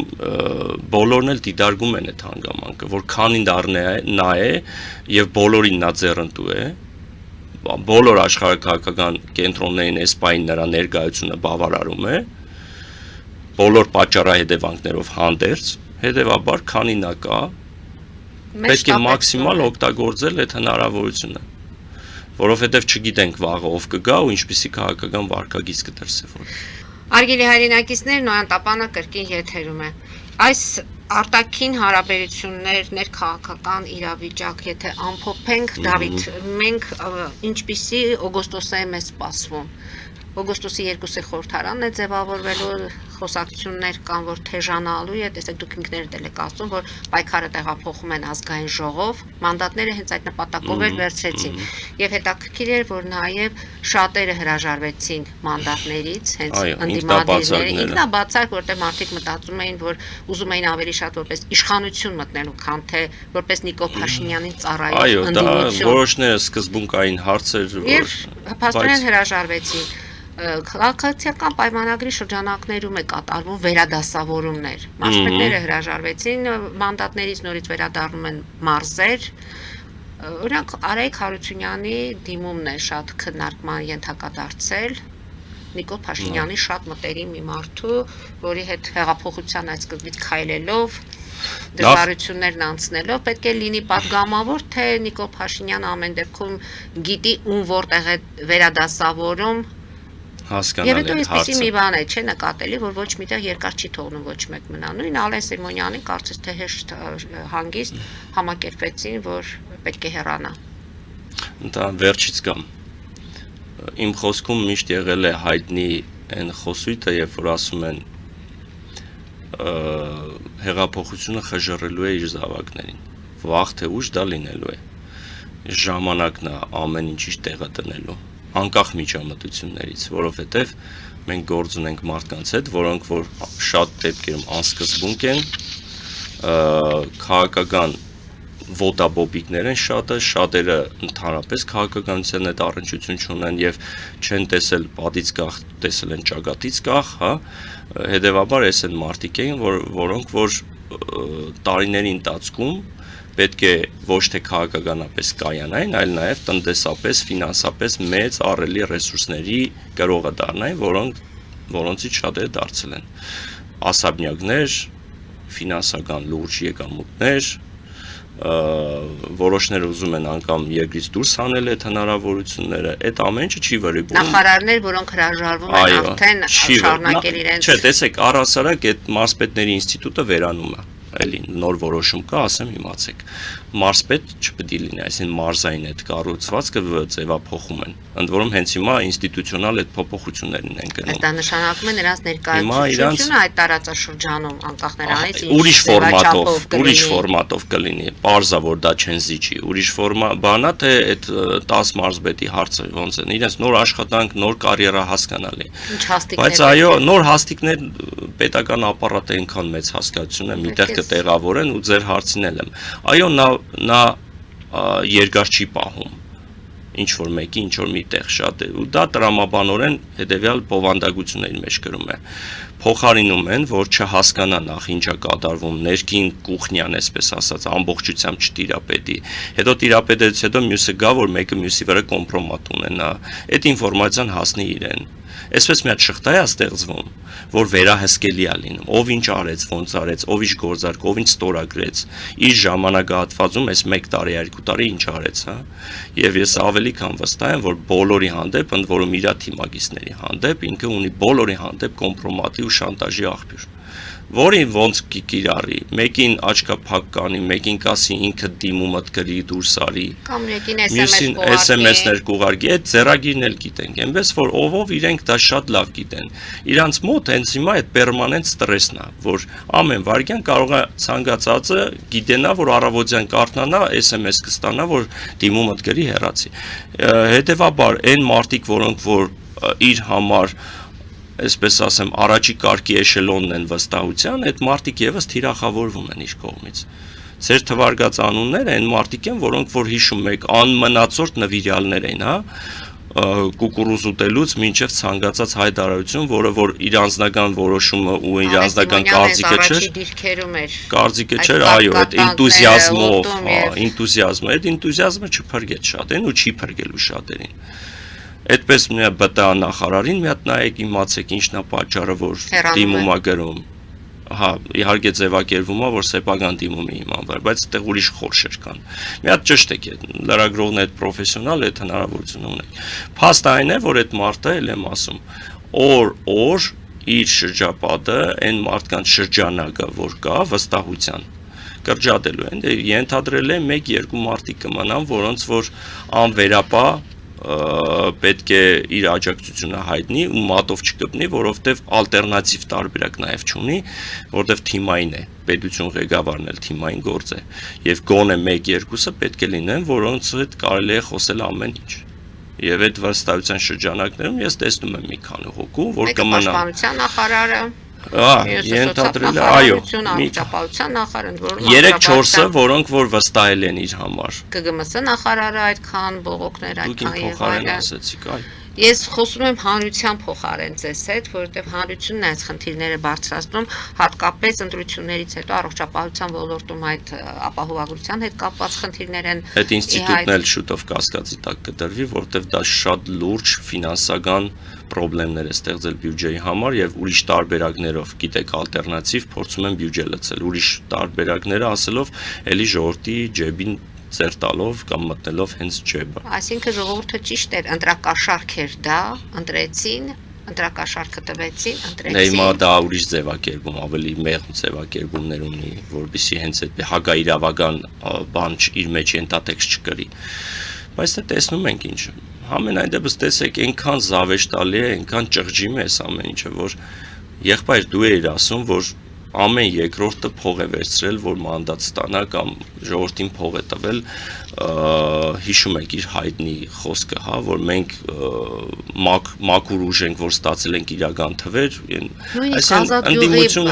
Speaker 2: բոլորն էլ դիտարկում են այդ հանգամանքը, որ քանի նա է եւ բոլորին նա ձեռնտու է, բոլոր աշխարհաքաղաքական կենտրոններին էսպային նրա ներկայությունը բավարարում է, բոլոր պատճառահետևանքներով հանդերձ, հետեւաբար քանի նա կա, պետք է մաքսիմալ օգտագործել այդ հնարավորությունը։ Որովհետև չգիտենք վաղը ով կգա ու ինչպիսի քաղաքական վարկագիծ կդրսևորվի։
Speaker 1: Արգելի հայրենակիցներ, Նոյան Տապանը կրկին եթերում է։ Այս արտաքին հարաբերություններ, ներքաղաքական իրավիճակ, եթե ամփոփենք, Դավիթ, մենք ինչպիսի օգոստոս է մեզ սպասվում։ Օգոստոսի 2-ի խորհրդարանն է ձևավորվելու, խոսակցություններ կան, որ թեժանալու է, տեսեք դուք ինքներդ եք ասում, որ պայքարը տեղափոխում են ազգային ժողով, մանդատները հենց այդ նպատակով էր վերցրեցին։ Եվ հետաքրքիր էր, որ նաև շատերը հրաժարվեցին մանդատներից, հենց ընդդիմադիրները, ինքնաբացակ, որտեղ մարդիկ մտածում էին, որ ուզում էին ավելի շատ որպես իշխանություն մտնելու, քան թե որպես Նիկոլ Փաշինյանին ծառայող ընդդիմություն։
Speaker 2: Այո, դա որոշները սկզբունքային հարցեր,
Speaker 1: որ փաստորեն հրաժարվեցին։ Քաղաքացիական պայմանագրի շրջանակներում է կատարվում վերադասավորումներ։ Մարզպետները հրաժարվեցին մանդատներից, նորից վերադառնում են մարզեր։ Օրինակ Արայիկ Հարությունյանի դիմումն է շատ քննարկման ենթակա դարձել։ Նիկոլ Փաշինյանի շատ մտերիմ մի մարդու, որի հետ հեղափոխության այդ սկզբից քայլելով դժվարություններն անցնելով պետք է լինի պատգամավոր, թե Նիկոլ Փաշինյանը ամեն դեպքում գիտի ում որտեղ է վերադասավորում Եվ հետո
Speaker 2: Հասկանալի
Speaker 1: այսպեսի մի
Speaker 2: հարցը։
Speaker 1: բան է, չէ՞ նկատելի, որ ոչ միտեղ երկար չի թողնում ոչ մեկ մնա։ Նույն Ալեն Սիմոնյանին կարծես թե հեշտ հանգիստ համակերպեցին, որ պետք է հեռանա։
Speaker 2: Դա վերջից կամ իմ խոսքում միշտ եղել է հայտնի այն խոսույթը, երբ որ ասում են հեղափոխությունը խժռելու է իր զավակներին։ Վաղ թե ուշ դա լինելու է։ Ժամանակն է ամեն ինչի տեղը դնելու, անկախ միջամտություններից, որովհետև մենք գործ ունենք մարդկանց հետ, որոնք որ շատ դեպքերում անսկզբունք են, քաղաքական ոտաբոբիկներ են շատերը ընդհանրապես քաղաքականության հետ առնչություն չունեն եւ չեն տեսել պատից կախ, տեսել են ճակատից կախ, հա, հետեւաբար էս են մարդիկ են, որոնք որ տարիների ընթացքում պետք է ոչ թե քաղաքականապես կայանային, այլ նաեւ տնտեսապես, ֆինանսապես մեծ ահռելի ռեսուրսների գրողը դառնային, որոնցից շատերը դարձել են ասաբնյակներ, ֆինանսական լուրջ եկամուտներ, որոշները ուզում են անգամ երկրից դուրս հանել այդ հնարավորությունները, այդ ամեն ինչը չի վրիպում։
Speaker 1: Նախարարներ, որոնք հրաժարվում են արդեն շարունակել իրենց։
Speaker 2: Չէ, տեսեք, առհասարակ այդ մարզպետների ինստիտուտը վերանում է, էլի նոր որոշում կա, ասեմ իմացեք։ Մարզպետ չպետք է լինի, այսինքն մարզային այդ կառուցվածքը ձևափոխում են։ Ընդ որում հենց հիմա ինստիտուցիոնալ այդ փոփոխություններն են գնում։
Speaker 1: Դա նշանակում է նրանց ներկայացությունը այդ տարածաշրջանում, անկախ նրանից
Speaker 2: ուրիշ ֆորմատով կլինի։ Պարզա որ դա չեն զիջի։ Ուրիշ բանա թե այդ 10 մարզպետի հարցը ոնց են։ Իրենց նոր աշխատանք, նոր կարիերա հասկանալի։ Բայց այո, նոր հաստիկներ պետական ապարատը այնքան մեծ հասկացություն է, միտեղ կտեղավորեն ու ձեր հարցին եմ։ Այո, նա երկար չի պահում ինչ որ մեկի ինչ որ միտեղ շատ է ու դա տրամաբանորեն հետեւյալ բովանդակությունների մեջ գրում է փոխարինում են որ չհասկանա նախ ինչա կատարվում ներքին կուխնյան այսպես ասած ամբողջությամբ չտիրապետի հետո տիրապետելուց հետո մյուսը գա որ մեկը մյուսի վրա կոմպրոմատ ունենա այդ ինֆորմացիան հասնի իրեն այսպես մի հատ շղթա է ստեղծվում որ վերահսկելի է լինում ով ինչ արեց ոնց արեց ով ինչ գործարք ով ինչ ստորագրեց իր ժամանակահատվածում այս 1 տարի 2 տարի ինչ արեց հա եւ ես ավելի քան վստահ եմ որ բոլորի հանդեպ ընդ որում իր թիմագիստների հանդեպ ինքը ունի բոլորի հանդեպ կոմպրոմատի ու շանտաժի աղբյուր որին ոնց կիրառի մեկին աչքափակ կանի մեկին կասի ինքը դիմումդ գրի դուրս արի
Speaker 1: կամ մեկին
Speaker 2: SMS-ներ կուղարկի այդ ձեռագիրն էլ գիտենք այնպես որ ով իրենք դա շատ լավ գիտեն իրանց մոտ հենց հիմա այդ պերմանենտ ստրեսն է որ ամեն վարքյան կարող է ցանկացածը գիտենա որ առավոտյան կարդանա SMS կստանա որ դիմումդ գրի հեռացի հետեւաբար այն մարդիկ որոնք որ իր համար այսպես ասեմ, առաջի կարգի էշելոնն են վստահության, այդ մարդիկ եւս թիրախավորվում են իր կողմից։ Ձեր թվարկած անունները այն մարդիկ են, որոնք որ հիշում եք, անմնացորդ նվիրյալներ են, հա, կուկուռուզ ուտելուց մինչև ցանկացած հայտարարություն, որը որ իր անձնական որոշումը ու իր անձնական կարծիքը չէր, այո, այդ էնտուզիազմով, այդ էնտուզիազմը չփրկեց շատերին ու չի փրկելու շատերին։ Այդպես մի ԲՏԱ նախարարին մի հատ նայեք իմացեք ինչն է պատճառը որ դիմում է գրում հա իհարկե ձևակերպվում է որ սեփական դիմումի հիման վրա բայց այդտեղ ուրիշ խորշեր կան մի հատ ճշտ է լրագրողն այդ պրոֆեսիոնալ այդ հնարավորությունը ունի փաստը այն է որ այդ մարդը էլ եմ ասում օր իր շրջապատը այն մարդկանց շրջանակը որ կա վստահության կրճատելու են ենթադրել է 1-2 մարդիկ կմնան որոնց որ անվերապահ պետք է իր աջակցությունը հայտնի ու մատով չկպնի, որովհետև ալտերնատիվ տարբերակ նաև չունի, որովհետև թիմային է, պետություն ղեկավարն էլ թիմային գործ է, եւ գոնե 1-2-ը պետք է լինեն, որոնց հետ կարելի է խոսել ամեն ինչ։ Եվ այդ վստահության շրջանակներում ես տեսնում եմ մի քանի հոգու, որ կմնան։
Speaker 1: Պաշտպանության նախարարը
Speaker 2: ենթադրել է, այո,
Speaker 1: ճապալության նախարարը,
Speaker 2: 3-4-ը, որոնք որ վստահել են իր համար։
Speaker 1: ԿԳՄՍ նախարարը այդքան բողոքներ այդքան
Speaker 2: եղել ասեցիք, այո։
Speaker 1: Ես խոսում եմ հանրության փոխարեն ձեզ հետ, որովհետև հանրությունն է այս խնդիրները բարձրացնում, հատկապես ընտրություններից հետո առողջապահության ոլորտում այդ ապահովագրության հետ կապված խնդիրներ են։
Speaker 2: Այդ ինստիտուտն էլ շուտով կասկածի տակ կդրվի, որովհետև դա շատ լուրջ ֆինանսական խնդիրներ է ստեղծել բյուջեի համար եւ ուրիշ տարբերակներով, գիտեք, ալտերնատիվ փորձում են բյուջե լցել, ուրիշ տարբերակները ասելով, էլի ժողովրդի ջեբին ծեր տալով կամ մտնելով հենց ջեբը։
Speaker 1: Այսինքն ժողովուրդը ճիշտ էր, ընտրակաշարք էր դա, ընտրեցին ընտրակաշարքը տվեցին,
Speaker 2: Հիմա
Speaker 1: ընտրեցին։
Speaker 2: դա ուրիշ ձևակերպում, ավելի մեղմ ձևակերպումներ ունի, որովհետեւ հենց այդ հակաիրավական բան իր մեջ ենթատեքստ չկրի։ Բայց դա տեսնում ենք ինչ։ Համենայն դեպս տեսեք, այնքան զավեշտալի է, այնքան ճղջի մեզ ամեն ինչը, որ եղբայր դու էիր ասում, որ ամեն երկրորդը փող է վերցրել, որ մանդատ ստանա կամ ժողովրդին փող է տվել, հիշում եք իր հայտնի խոսքը, հա, որ մենք մաքուր ուժ ենք, որ ստացել ենք իրական թվեր,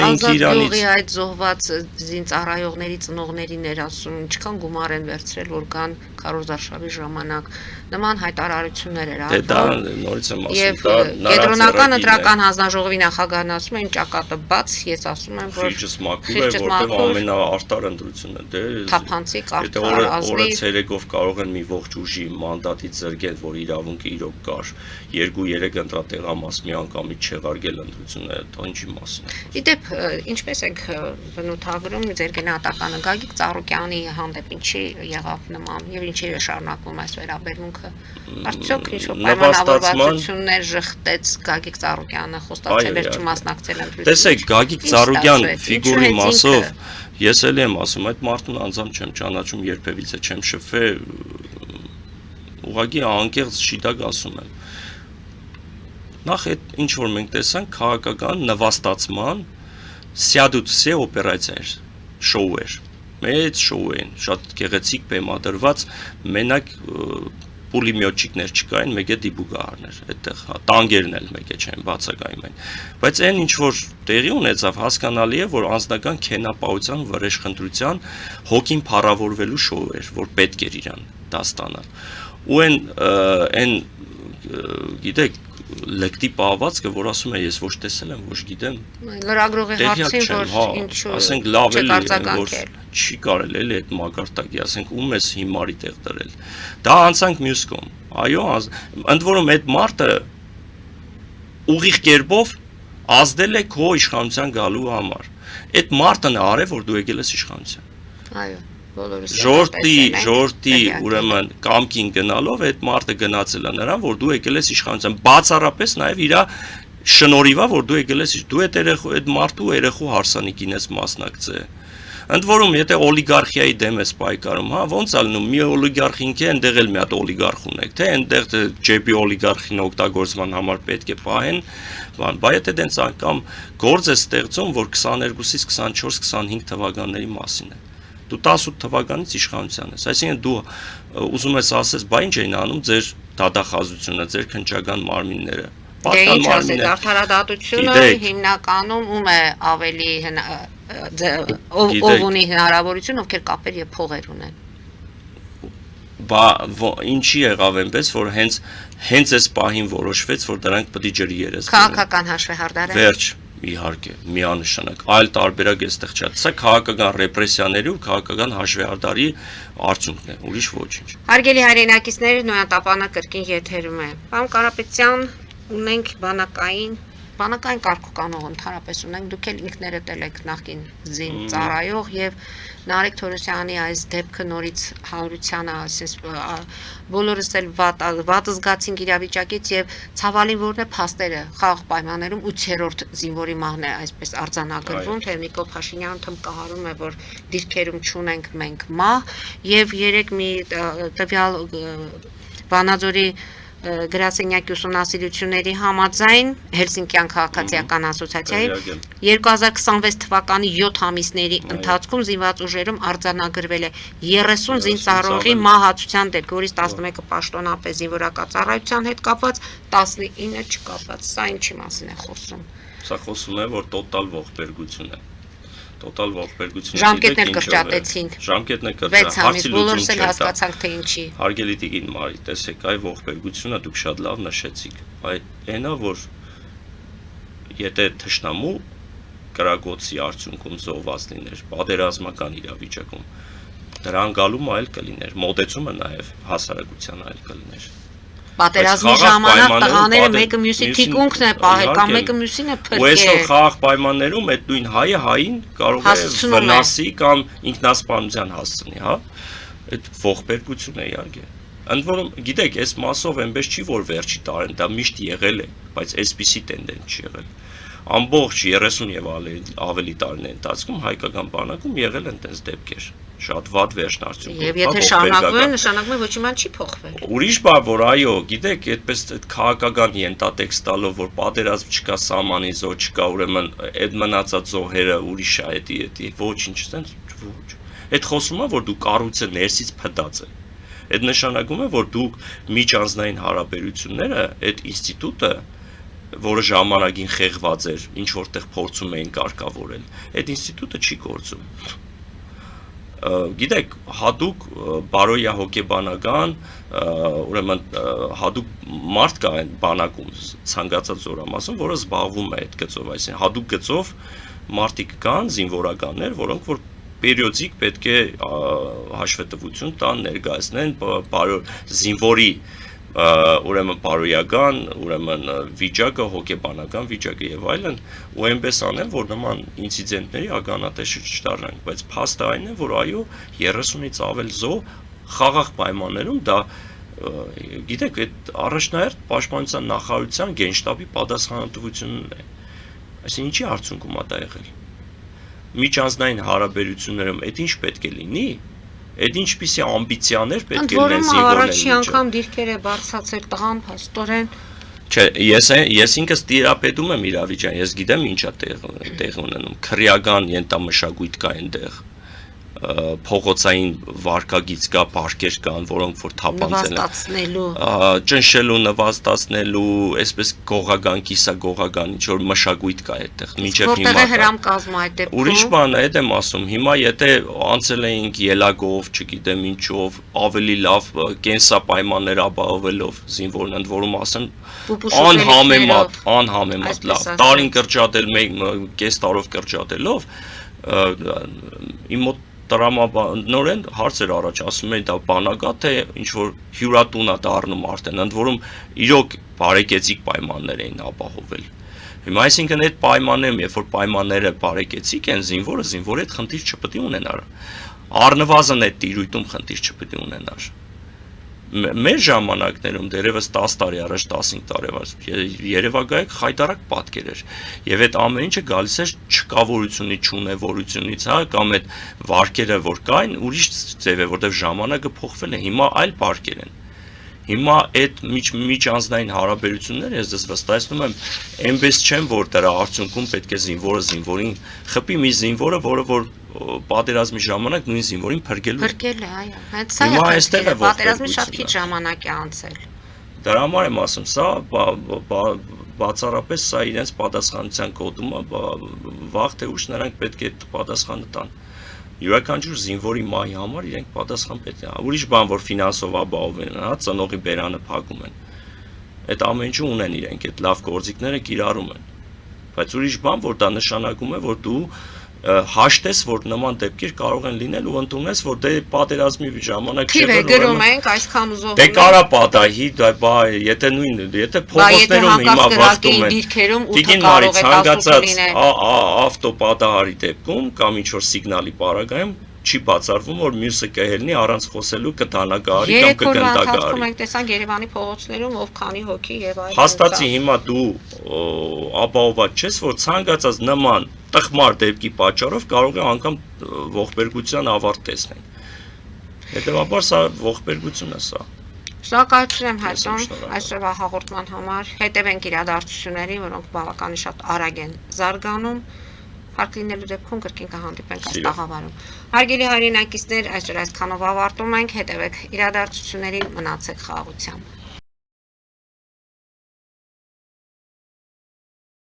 Speaker 1: Ազատյուղի այդ զոհված զինծառայողների ծնողներին ասում, ինչքան գումար են վերցրել, որ կան քարոզարշավի ժամանակ, նման հայտարարություններ էր
Speaker 2: արվում։ Նորից եմ ասում,
Speaker 1: եւ կենտրոնական ընտրական հանձնաժողովի նախագահն ասում է, ճակատը բաց, ես ասում եմ, որ
Speaker 2: Խիճս մաքուր է, որտեղ ամենաարտար ընտրությունը
Speaker 1: թափանցիկ արդար
Speaker 2: օրը ցերեկով կարող են մի ողջ ուժի մանդատից զրկել, որ իրավունքը իրոք կար, 2-3 ընտրատեղամաս միանգամից չեղարկել ընտրությունը, դա ինչի մասին է։
Speaker 1: Իդեպ, ինչպես եք բնութագրում ձեր գնահատականը Գագիկ Ծառուկյանի հանդեպ ինչի եղավ նման եւ ինչի է շարունակվում այս վերաբերմունքը։ Արդյոք ինչ-որ պայմանավորվածություններ ժխտեց Գագիկ Ծառուկյանը, խոստացել էր չմասնակցել ընտրություններին։
Speaker 2: Տեսեք, Գագիկ Ծառուկյան ֆիգուրի մասով ես էլ եմ ասում, այդ մարդուն անձամբ չեմ ճանաչում, երբևիցե չեմ շփվել, ուղղակի անկեղծ շիտակ ասում եմ։ Նախ այդ ինչ որ մենք տեսանք քաղաքական նվաստացման սյադուտսե օպերացիա էր, շոու էր, մեծ շոու են, շատ գեղեցիկ բեմադրված, մենակ պուլիմյոտչիկներ չկային, մեկ է դիբուգահարներ, այդտեղ տանգերն էլ մեկ է չեն բացակայում են։ Բայց այն ինչ որ տեղի ունեցավ, հասկանալի է, որ անձնական քենապահության վրեժխնդրության հոգին փառավորվելու շոու էր, որ պետք էր իրան դա ստանալ։ Ու այն գիտեք լեկտի պահվածքը, որ ասում է ես ոչ տեսել եմ, ոչ գիտեմ։
Speaker 1: Լրագրողի հարցին, որ ինչու
Speaker 2: ասենք լավ էլի, որ չի կարել էլի այդ մակարդակի, ասենք ում ես հիմարի տեղ դրել։ Դա անցանք մյուս կողմ։ Այո, ընդ որում այդ մարդը ուղիղ կերպով ազդել է քո իշխանության գալու համար։ Այդ մարդն է արել, որ դու եկել ես իշխանության։
Speaker 1: Այո։
Speaker 2: Ժողովրդի ուրեմն կամքին գնալով այդ մարդը գնացել է նրան, որ դու եկել ես իշխանության, բացառապես նաև իր շնորհիվա, որ դու եկել ես, դու այդ մարդու երեխու հարսանիքին ես մասնակցել։ Ընդ որում, եթե օլիգարխիայի դեմ ես պայքարում, հա, ոնց է լինում, մի օլիգարխինք է, այնտեղ էլ մի հատ օլիգարխ ունեք, թե այնտեղ ջեբի օլիգարխին օգտագործման համար պետք է պահեն, բայց եթե դենց անգամ գործ է ստեղծում, որ 22-ից 24-25 թվականների մասին է։ Դու 18 թվականից իշխանության ես, այսինքն դու ուզում ես ասես, բա ինչ էին անում ձեր դատախազությունը, ձեր քննչական մարմինները։
Speaker 1: Դե ինչ ասես, արդարադատությունը հիմնականում ում է ավելի ով ունի հնարավորություն, ովքեր կապեր եւ փողեր ունեն։
Speaker 2: Բա ինչի եղավ այնպես, որ հենց այս պահին որոշվեց, որ դրանք պետք է ջրի երես։
Speaker 1: Քաղաքական հաշվեհարդար է։
Speaker 2: Վերջ, իհարկե, միանշանակ, այլ տարբերակ էստեղ չէ։ Սա քաղաքական ռեպրեսիաների ու քաղաքական հաշվեհարդարի արդյունքն է, ուրիշ ոչինչ։
Speaker 1: Հարգելի հայրենակիցներ, նոյատապանը կրկին եթերում է։ Պարոն Կարապետյան, ունենք բանակային կարգուկանող ընդհանրապես ունենք, դուք էլ ինքներդ եք նախկին զին ծառայող եւ Նարեկ Թորոսյանի այս դեպքը նորից հանրությանը, ասես բոլորս էլ վատ զգացինք իրավիճակից եւ ցավալին որն է փաստերը խաղաղ պայմաններում 8-րդ զինվորի մահն է այսպես արձանագրվում, թե Նիկոլ Փաշինյանը թմկահարում է, որ դիրքերում չունենք մենք մահ եւ երեք մի տվյալ Վանաձորի գրասենյակի ուսումնասիրությունների համաձայն Հելսինկյան քաղաքացիական ասոցիացիայի 2026 թվականի 7 ամիսների ընթացքում զինված ուժերում արձանագրվել է 30 զինծառայողի մահացության դեպք, որից 11-ը պաշտոնապես զինվորական ծառայության հետ կապված, 19-ը չկապված։ Սա ինչի մասին է խոսում։
Speaker 2: Սա խոսում է, որ տոտալ ողբերգություն է։ Տոտալ ողբերգությունը
Speaker 1: ժամկետներ կրճատեցին։
Speaker 2: Ժամկետներ
Speaker 1: 6 ամիս բոլորս էլ հասկացանք թե ինչի։
Speaker 2: Հարգելի տիկին Մարի, տեսեք, այ ողբերգությունը դուք շատ լավ նշեցիք։ Այնա որ եթե թշնամու կրակոցի արդյունքում զոհված լիներ, պատերազմական իրավիճակում, դրան գալու այլ կլիներ, մոտեցումը նաև հասարակության այլ կլիներ։
Speaker 1: Պատերազմի ժամանակ տղաները մեկը մյուսի թիկունքն է պահել կամ մեկը մյուսին է փրկել։
Speaker 2: Ու այսօր խաղաղ պայմաններում այդ նույն հայը հային կարող է վնասի կամ ինքնասպանության հասցնի, հա։ Այդ ողբերգություն է իհարկե։ Ընդ որում, գիտեք, այս մասով այնպես չի, որ վերջի տարին դա միշտ եղել է, բայց այսպիսի տենդենս չի եղել։ Ամբողջ 30 եւ ավելի տարիների ընթացքում հայկական բանակում եղել են այդպես դեպքեր, շատ վատ վերջնարդյունքով։
Speaker 1: Եվ եթե շարունակվում, նշանակում է ոչ մի բան չի փոխվել։
Speaker 2: Ուրիշ բան, որ այո, գիտեք, այդպես քաղաքական ենթատեքստ տալով, որ պատերազմ չկա, սահմանի զոհ չկա, ուրեմն այդ մնացած զոհերը ուրիշ է, էդի ոչինչ, sense ոչ։ Այդ խոսումը, որ դու կառույցը ներսից փտած է։ Այդ նշանակում է, որ դուք միջանձնային հարաբերությունները, այդ ինստիտուտը, որը ժամանակին խեղված էր, ինչ որտեղ փորձում էին կարգավորել, այդ ինստիտուտը չի գործում։ Գիտեք, հատուկ բարոյահոգեբանական, ուրեմն հատուկ մարդ կա այն բանակում, ցանկացած զորամասում, որը զբաղվում է այդ գծով, այսինքն հատուկ գծով մարդիկ կան, զինվորականներ, որոնք որ պերիոդիկ պետք է հաշվետվություն տան, ներկայացնեն զինվորի ուրեմն բարոյական, ուրեմն վիճակը, հոգեբանական վիճակը եւ այլն, ու այնպես անեն, որ նման ինցիդենտների ականատեսը չդառնանք, բայց փաստը այն է, որ այո 30-ից ավել զոհ խաղաղ պայմաններում դա գիտեք, այդ առաջնահերթ պաշտպանության նախարարության գենշտաբի պատասխանատվությունն է։ Այսինքն ինչի արդյունքում է դա եղել։ Միջանձնային հարաբերություններում այդ ինչ պետք է լինի։ Այդ ինչպիսի ամբիցիաներ պետք է լինեն զինվորների մեջ։
Speaker 1: Առաջի անգամ դիրքեր է բարձրացել տղան փաստորեն։
Speaker 2: Չէ, ես ինքս տիրապետում եմ իրավիճան, ես գիտեմ ինչա տեղ ունենում։ Քրեական ենթամշակույթ կա այնտեղ։ Փողոցային վարկագիծ կա, պարկեր կան, որոնք որ թափանցել
Speaker 1: են
Speaker 2: ճնշելու, նվաստացնելու, այսպես գողական, կիսագողական ինչ որ մշակույթ կա այդտեղ, մինչև հիմա։
Speaker 1: Որտեղ է հրամկազմը այդ դեպքում։
Speaker 2: Ուրիշ բան է, այդ եմ ասում, հիմա եթե անցել էինք ելագով, չգիտեմ ինչով, ավելի լավ կենսապայմաններ ապահովելով զինվորն ընդ որում ասեմ անհամեմատ լավ, տարին կրճատել, կես տարով կրճատելով, իմ մոտ տրամաբանորեն հարցեր առաջ ասում են դա բանակա թե ինչ որ հյուրատուն է դառնում արդեն ընդ որում իրոք բարեկեցիկ պայմաններ էին ապահովել հիմա այսինքն այդ պայմաններում երբ որ պայմանները բարեկեցիկ են զինվորը այդ խնդիր չպետք է ունենար առնվազն այդ տիրույթում խնդիր չպետք է ունենար մեր ժամանակներում դերևս 10 տարի առաջ 15 տարի առաջ Երևակայք խայտարակ պատկեր էր եւ այդ ամեն ինչը գալիս էր չկավորությունից չունևորությունից հա կամ այդ վարկերը որ կային ուրիշ ձև է որտեղ ժամանակը փոխվել է հիմա այլ վարկեր են հիմա այդ միջանձնային հարաբերությունները ես դες վստահեցնում եմ այնպես չեն որ դրա արդյունքում պետք է զինվորը զինվորին խփի մի զինվորը որը որ պատերազմի ժամանակ նույն զինվորին փրկել
Speaker 1: է այո հենց սա է պատերազմի շատ քիչ ժամանակ է անցել
Speaker 2: դրա համար եմ ասում սա բացառապես սա իրենց պատասխանատվության կոդումը վաղ թե ուշ նրանք պետք է պատասխանը տան յուրաքանչյուր զինվորի մահի համար իրենք պատասխան պետք է ուրիշ բան որ ֆինանսով ապահովում հա ծնողի բերանը փակում են այդ ամեն ինչը ունեն իրենք այդ լավ գործիքները կիրառում են բայց ուրիշ բան որ դա նշանակում է որ դու հաշտես որ նման դեպքեր կարող են լինել ու ընդունես որ դե պատերազմի ժամանակ
Speaker 1: չէ գրում ենք այսքան զոհ
Speaker 2: դե կարա պատահի դա եթե նույն եթե փողոցներում հիմա վախտում են դիգին մարի ցանկացած ավտոպատահարի դեպքում կամ ինչ որ սիգնալի պարագայում չի բացառվում որ մյուսը կհելնի առանց խոսելու կդանակահարի կամ կգնդակահարի
Speaker 1: մենք տեսանք Երևանի փողոցներում ով քանի հոգի եւ այլն
Speaker 2: հաստատի հիմա դու ապահոված չես որ ցանկացած նման տխմար դեպքի պատճառով կարող է անգամ ողբերգության ավարտ տեսնել հետեւաբար սա ողբերգություն է սա
Speaker 1: Շնորհակալություն եմ հայտնում այսօրվա հաղորդման համար հետևենք իրադարձություններին որոնք բավականին շատ արագ են զարգանում Հարկ լինելու դեպքում կրկին կհանդիպենք այս տաղավարում Հարգելի հայրենակիցներ այսօր այսքանով ավարտում ենք հետևեք իրադարձություններին մնացեք խաղաղությամբ